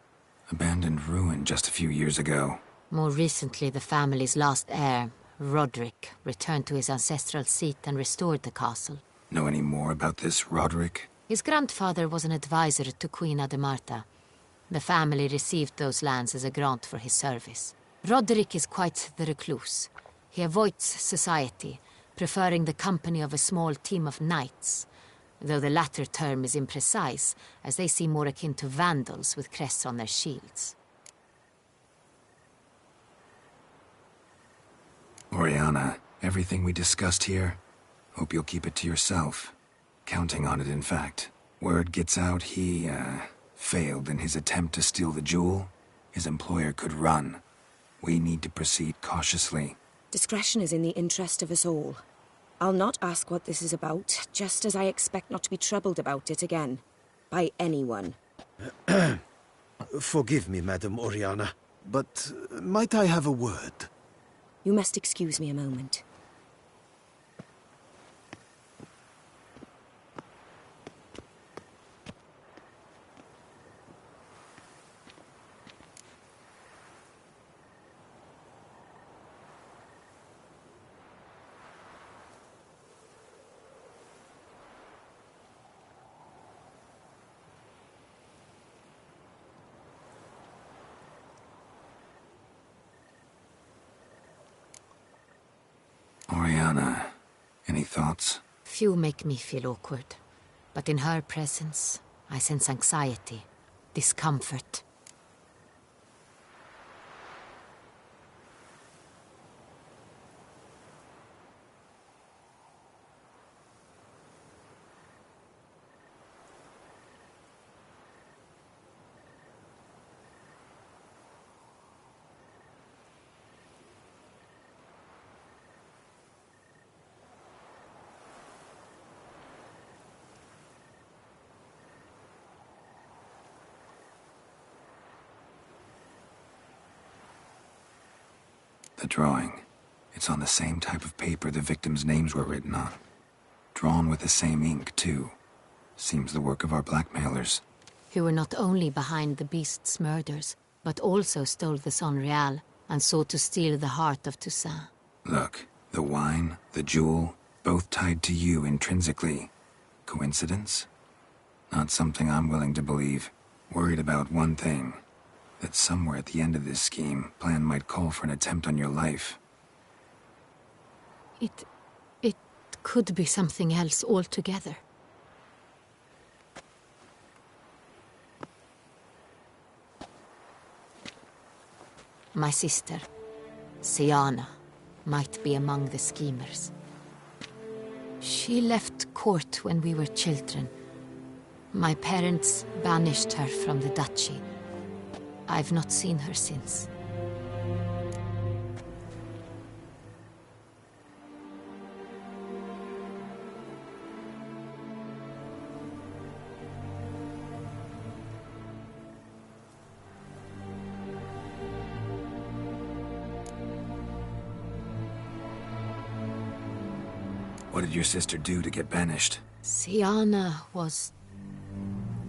Abandoned ruin just a few years ago. More recently, the family's last heir, Roderick, returned to his ancestral seat and restored the castle. Know any more about this Roderick? His grandfather was an advisor to Queen Ademarta. The family received those lands as a grant for his service. Roderick is quite the recluse. He avoids society, preferring the company of a small team of knights, though the latter term is imprecise, as they seem more akin to vandals with crests on their shields. Oriana, everything we discussed here, hope you'll keep it to yourself. Counting on it, in fact. Word gets out he, failed in his attempt to steal the jewel. His employer could run. We need to proceed cautiously. Discretion is in the interest of us all. I'll not ask what this is about, just as I expect not to be troubled about it again. By anyone. Forgive me, Madam Oriana, but might I have a word? You must excuse me a moment. Oriana, any thoughts? Few make me feel awkward, but in her presence, I sense anxiety, discomfort. The drawing. It's on the same type of paper the victims' names were written on. Drawn with the same ink, too. Seems the work of our blackmailers. Who were not only behind the beast's murders, but also stole the Son Real and sought to steal the heart of Toussaint. Look, the wine, the jewel, both tied to you intrinsically. Coincidence? Not something I'm willing to believe. Worried about one thing. That somewhere at the end of this scheme, plan might call for an attempt on your life. It could be something else altogether. My sister, Siana, might be among the schemers. She left court when we were children. My parents banished her from the duchy. I've not seen her since. What did your sister do to get banished? Siana was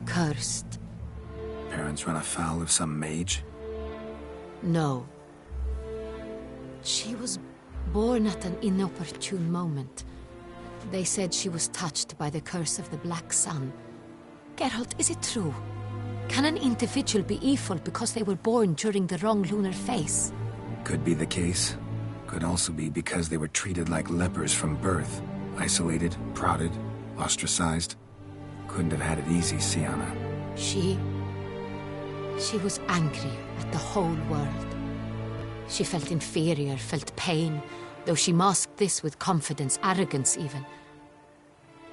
cursed. Parents run afoul of some mage? No. She was born at an inopportune moment. They said she was touched by the curse of the Black Sun. Geralt, is it true? Can an individual be evil because they were born during the wrong lunar phase? Could be the case. Could also be because they were treated like lepers from birth. Isolated, prodded, ostracized. Couldn't have had it easy, Siana. She was angry at the whole world. She felt inferior, felt pain, though she masked this with confidence, arrogance even.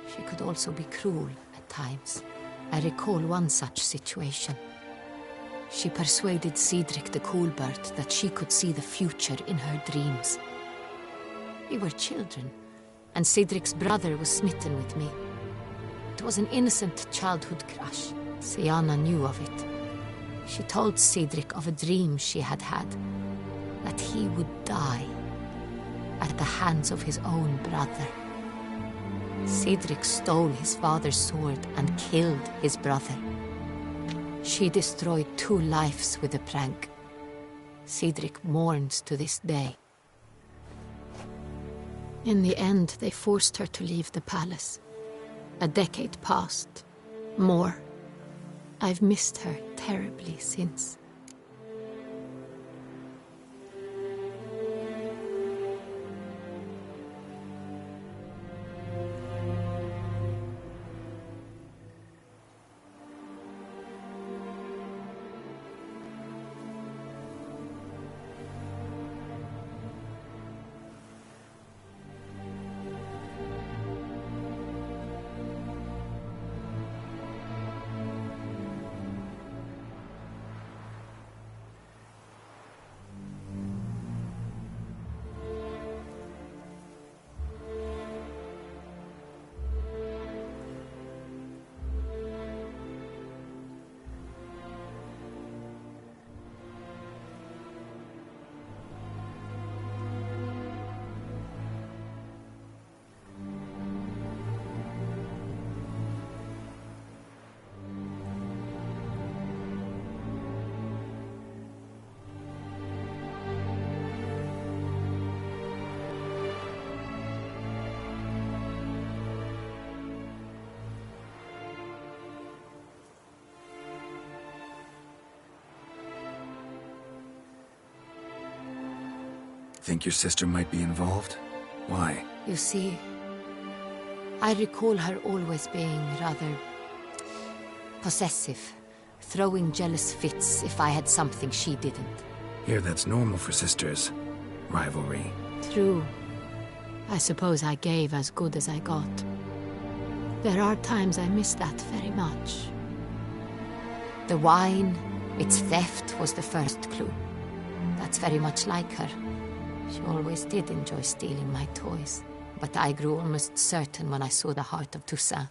She could also be cruel at times. I recall one such situation. She persuaded Cedric the Coolbird that she could see the future in her dreams. We were children, and Cedric's brother was smitten with me. It was an innocent childhood crush. Siana knew of it. She told Cedric of a dream she had had, that he would die at the hands of his own brother. Cedric stole his father's sword and killed his brother. She destroyed 2 lives with a prank. Cedric mourns to this day. In the end, they forced her to leave the palace. A decade passed. More. I've missed her terribly since. Think your sister might be involved? Why? You see, I recall her always being rather possessive, throwing jealous fits if I had something she didn't. Here, that's normal for sisters. Rivalry. True. I suppose I gave as good as I got. There are times I miss that very much. The wine, its theft, was the first clue. That's very much like her. She always did enjoy stealing my toys, but I grew almost certain when I saw the heart of Toussaint.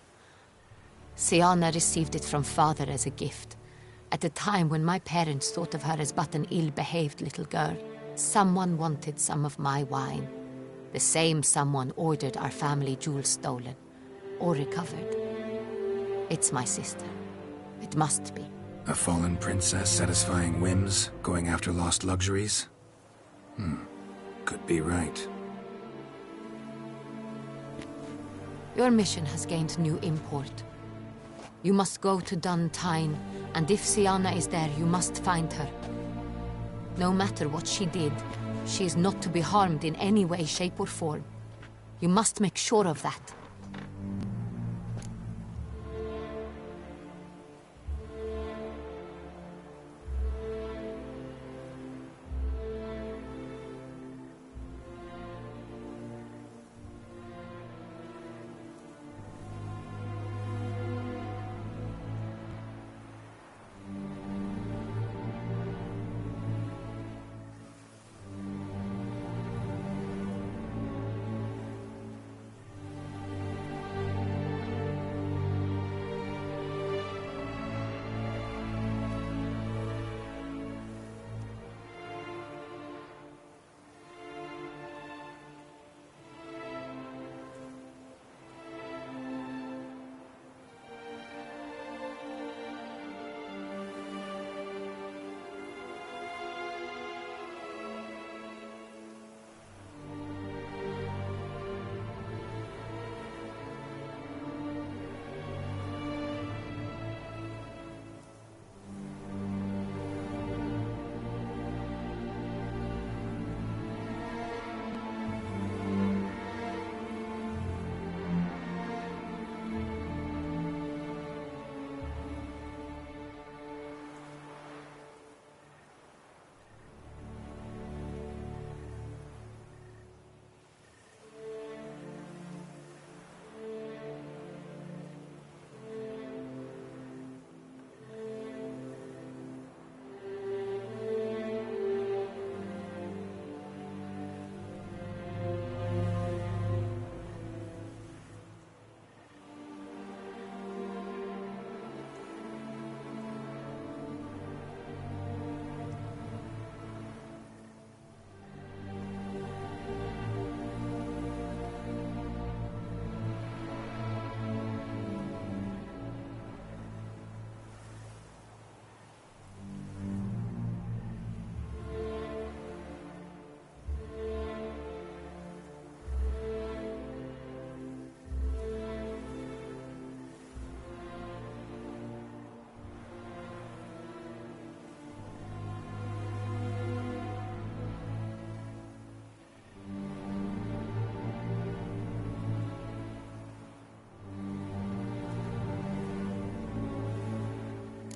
Syanna received it from father as a gift, at a time when my parents thought of her as but an ill-behaved little girl. Someone wanted some of my wine. The same someone ordered our family jewels stolen, or recovered. It's my sister. It must be. A fallen princess satisfying whims, going after lost luxuries? Could be right. Your mission has gained new import. You must go to Dun Tine, and if Syanna is there, you must find her. No matter what she did, she is not to be harmed in any way, shape, or form. You must make sure of that.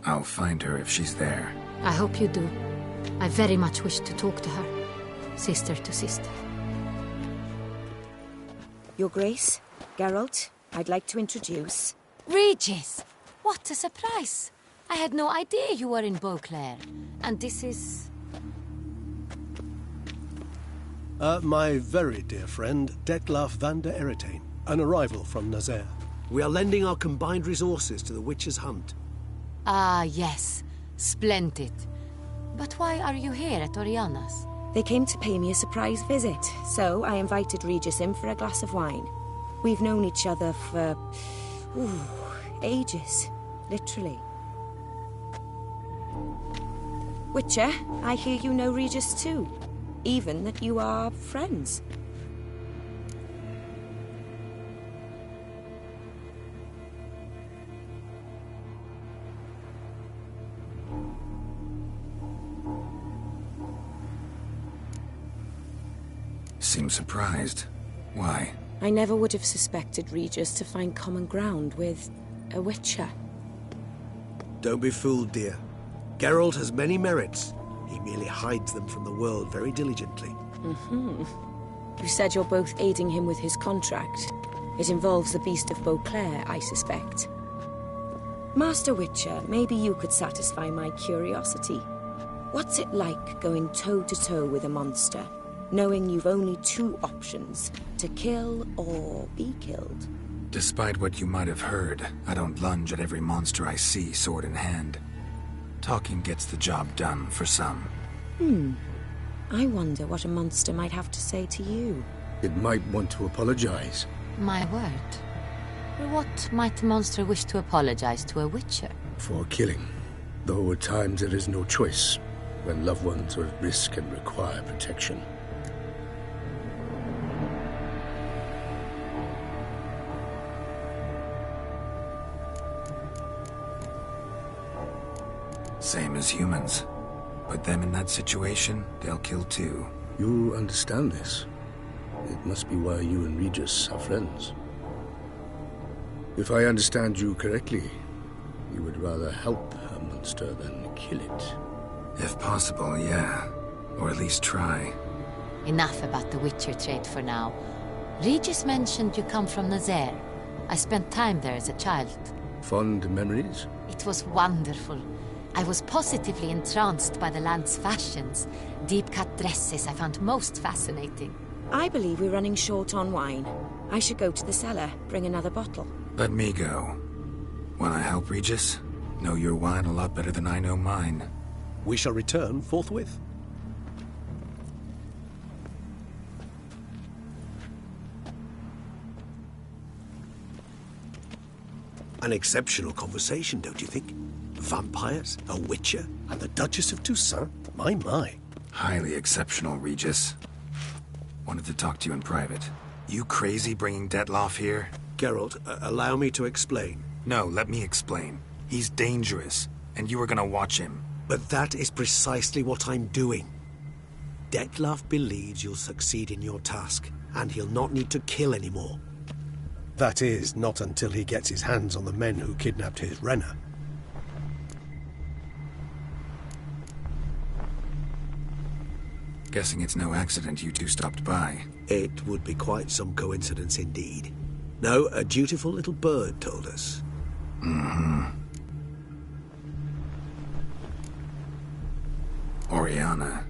I'll find her if she's there. I hope you do. I very much wish to talk to her. Sister to sister. Your Grace, Geralt, I'd like to introduce... Regis! What a surprise! I had no idea you were in Beauclair. And this is... My very dear friend, Detlaf van der Eretain, an arrival from Nazaire. We are lending our combined resources to the Witch's Hunt. Ah, yes. Splendid. But why are you here at Oriana's? They came to pay me a surprise visit, so I invited Regis in for a glass of wine. We've known each other for... ages. Literally. Witcher, I hear you know Regis too. Even that you are friends. seem surprised. Why? I never would have suspected Regis to find common ground with a witcher. Don't be fooled, dear. Geralt has many merits. He merely hides them from the world very diligently. Mm-hmm. You said you're both aiding him with his contract. It involves the Beast of Beauclair, I suspect. Master Witcher, maybe you could satisfy my curiosity. What's it like going toe-to-toe with a monster, knowing you've only two options, to kill or be killed? Despite what you might have heard, I don't lunge at every monster I see sword in hand. Talking gets the job done for some. I wonder what a monster might have to say to you. It might want to apologize. My word. What might a monster wish to apologize to a witcher? For killing. Though at times there is no choice, when loved ones are at risk and require protection. Same as humans. Put them in that situation, they'll kill too. You understand this. It must be why you and Regis are friends. If I understand you correctly, you would rather help a monster than kill it. If possible, yeah. Or at least try. Enough about the Witcher trade for now. Regis mentioned you come from Nazaire. I spent time there as a child. Fond memories? It was wonderful. I was positively entranced by the land's fashions. Deep-cut dresses I found most fascinating. I believe we're running short on wine. I should go to the cellar, bring another bottle. Let me go. Wanna help, Regis? Know your wine a lot better than I know mine. We shall return forthwith. An exceptional conversation, don't you think? Vampires, a witcher, and the Duchess of Toussaint? My. Highly exceptional, Regis. Wanted to talk to you in private. You crazy bringing Detloff here? Geralt, allow me to explain. No, let me explain. He's dangerous, and you were gonna watch him. But that is precisely what I'm doing. Detloff believes you'll succeed in your task, and he'll not need to kill anymore. That is, not until he gets his hands on the men who kidnapped his Renna. Guessing it's no accident you two stopped by. It would be quite some coincidence indeed. No, a dutiful little bird told us. Mm-hmm. Oriana.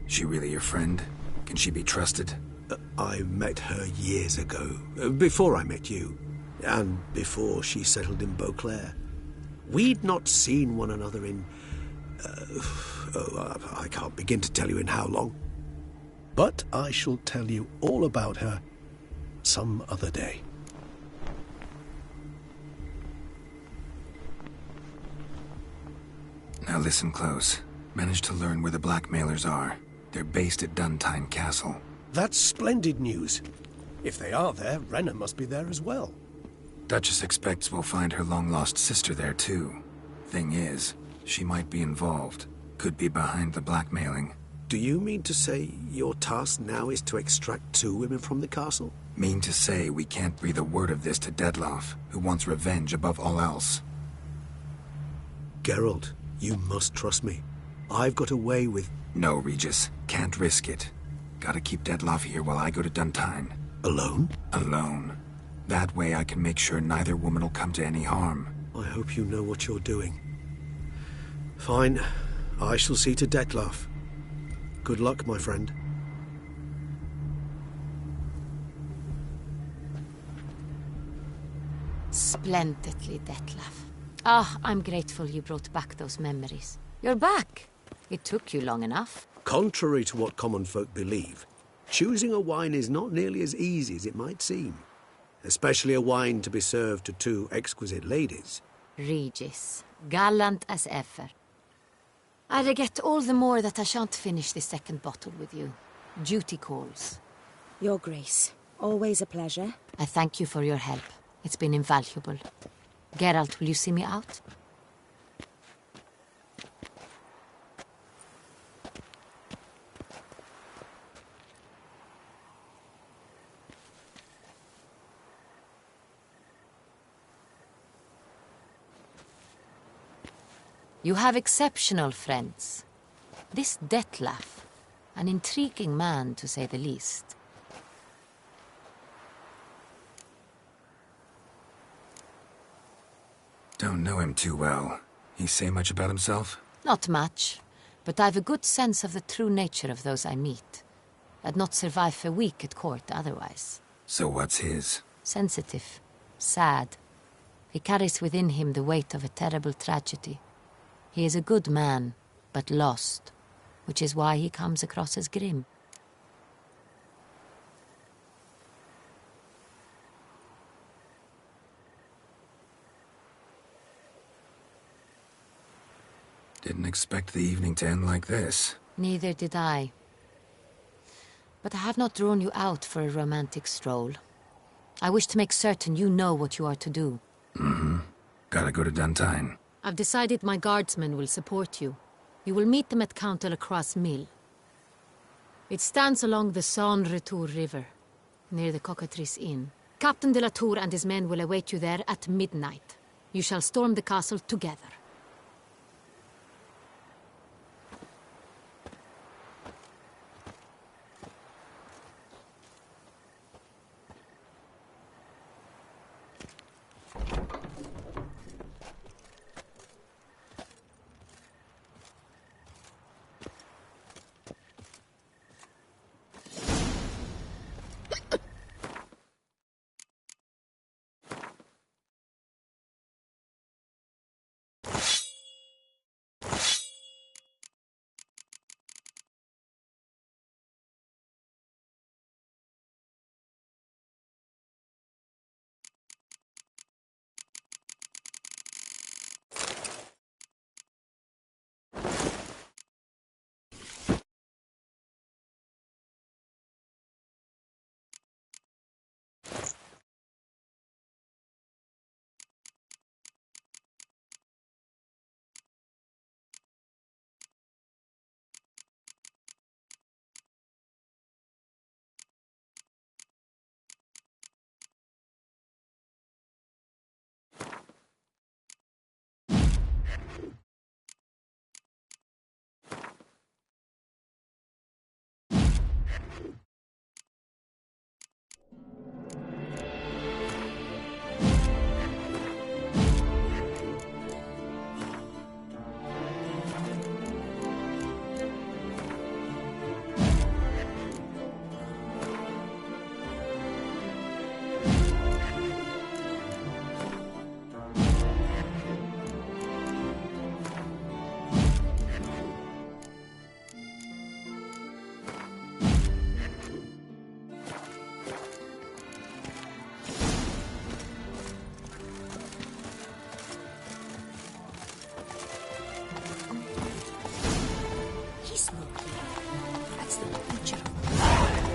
She really your friend? Can she be trusted? I met her years ago. Before I met you. And before she settled in Beauclair. We'd not seen one another in... I can't begin to tell you in how long. But I shall tell you all about her some other day. Now listen close. Managed to learn where the blackmailers are. They're based at Duntime Castle. That's splendid news. If they are there, Renna must be there as well. Duchess expects we'll find her long-lost sister there too. Thing is, she might be involved. Could be behind the blackmailing. Do you mean to say your task now is to extract 2 women from the castle? Mean to say we can't breathe a word of this to Detloff, who wants revenge above all else. Geralt, you must trust me. I've got away with... No, Regis. Can't risk it. Gotta keep Detloff here while I go to Duntine. Alone? Alone. That way I can make sure neither woman will come to any harm. I hope you know what you're doing. Fine. I shall see to Detloff. Good luck, my friend. Splendidly, Detloff. I'm grateful you brought back those memories. You're back. It took you long enough. Contrary to what common folk believe, choosing a wine is not nearly as easy as it might seem. Especially a wine to be served to 2 exquisite ladies. Regis, gallant as ever. I regret all the more that I shan't finish this second bottle with you. Duty calls. Your Grace, always a pleasure. I thank you for your help. It's been invaluable. Geralt, will you see me out? You have exceptional friends. This Detlef, an intriguing man to say the least. Don't know him too well. He say much about himself? Not much, but I've a good sense of the true nature of those I meet. I'd not survive a week at court otherwise. So what's his? Sensitive, sad. He carries within him the weight of a terrible tragedy. He is a good man, but lost, which is why he comes across as grim. Didn't expect the evening to end like this. Neither did I. But I have not drawn you out for a romantic stroll. I wish to make certain you know what you are to do. Mm-hmm. Gotta go to Duntine. I've decided my guardsmen will support you. You will meet them at Count Delacroix' mill. It stands along the Saône-Retour River, near the Cockatrice Inn. Captain de la Tour and his men will await you there at midnight. You shall storm the castle together.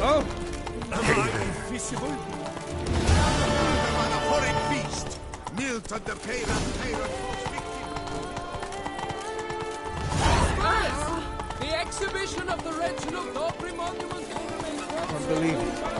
Oh! Am I invisible? A horrid beast! Knelt at the pair of Tyrant's Guys! The exhibition of the Reginald Aubrey Monument will remain Can't believe it.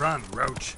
Run, Roach.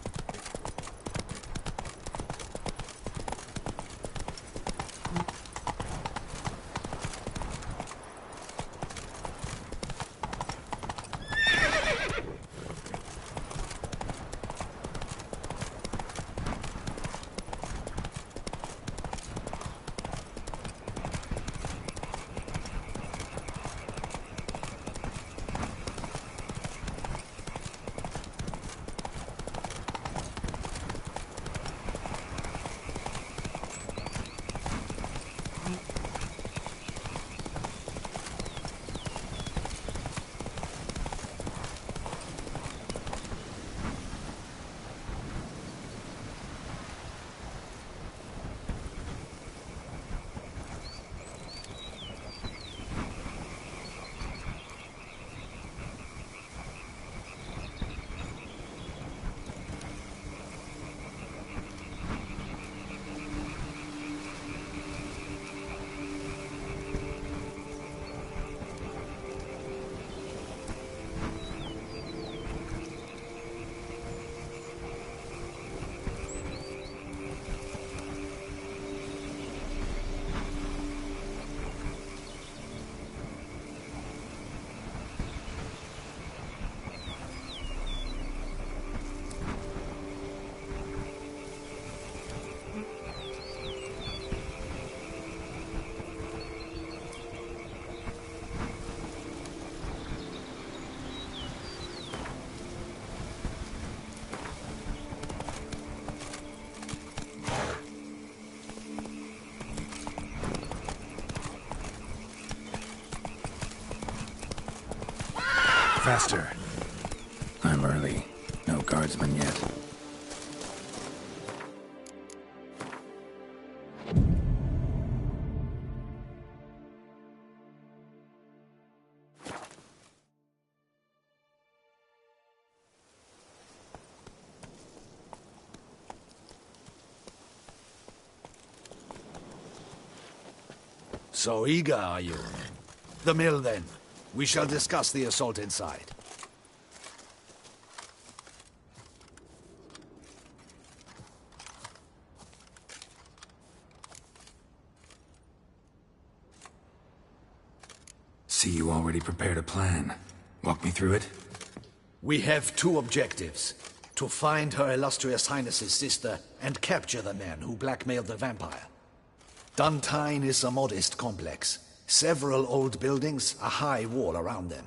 Faster. I'm early. No guardsmen yet. So eager, are you? The mill, then. We shall discuss the assault inside. See, you already prepared a plan. Walk me through it. We have two objectives. To find Her Illustrious Highness's sister and capture the man who blackmailed the vampire. Duntine is a modest complex. Several old buildings, a high wall around them.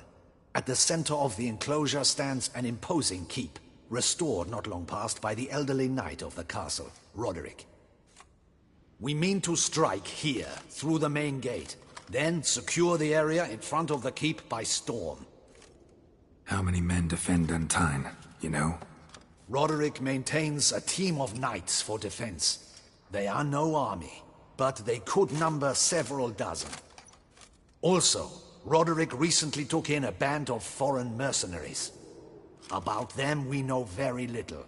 At the center of the enclosure stands an imposing keep, restored not long past by the elderly knight of the castle, Roderick. We mean to strike here, through the main gate, then secure the area in front of the keep by storm. How many men defend Duntine, you know? Roderick maintains a team of knights for defense. They are no army, but they could number several dozen. Also, Roderick recently took in a band of foreign mercenaries. About them we know very little.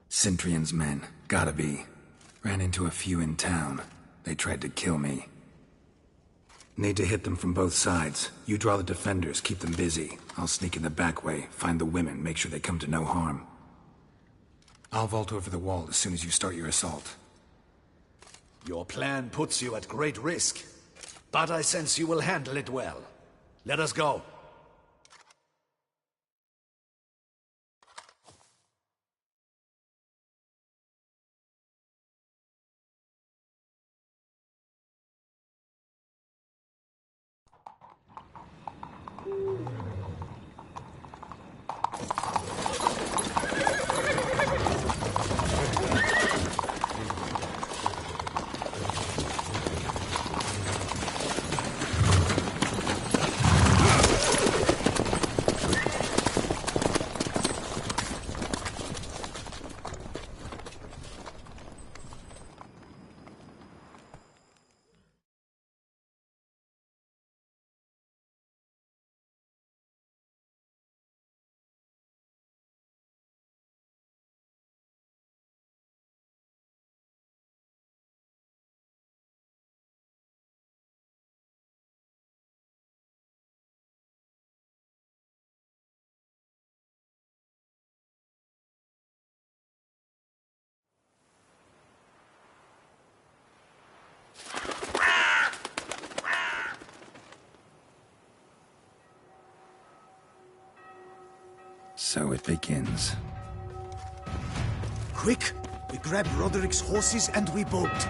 Cintrian's men, gotta be. Ran into a few in town. They tried to kill me. Need to hit them from both sides. You draw the defenders, keep them busy. I'll sneak in the back way, find the women, make sure they come to no harm. I'll vault over the wall as soon as you start your assault. Your plan puts you at great risk, but I sense you will handle it well. Let us go. So it begins. Quick! We grab Roderick's horses and we bolt.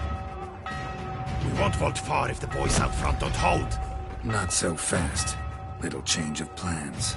We won't vault far if the boys out front don't hold. Not so fast. Little change of plans.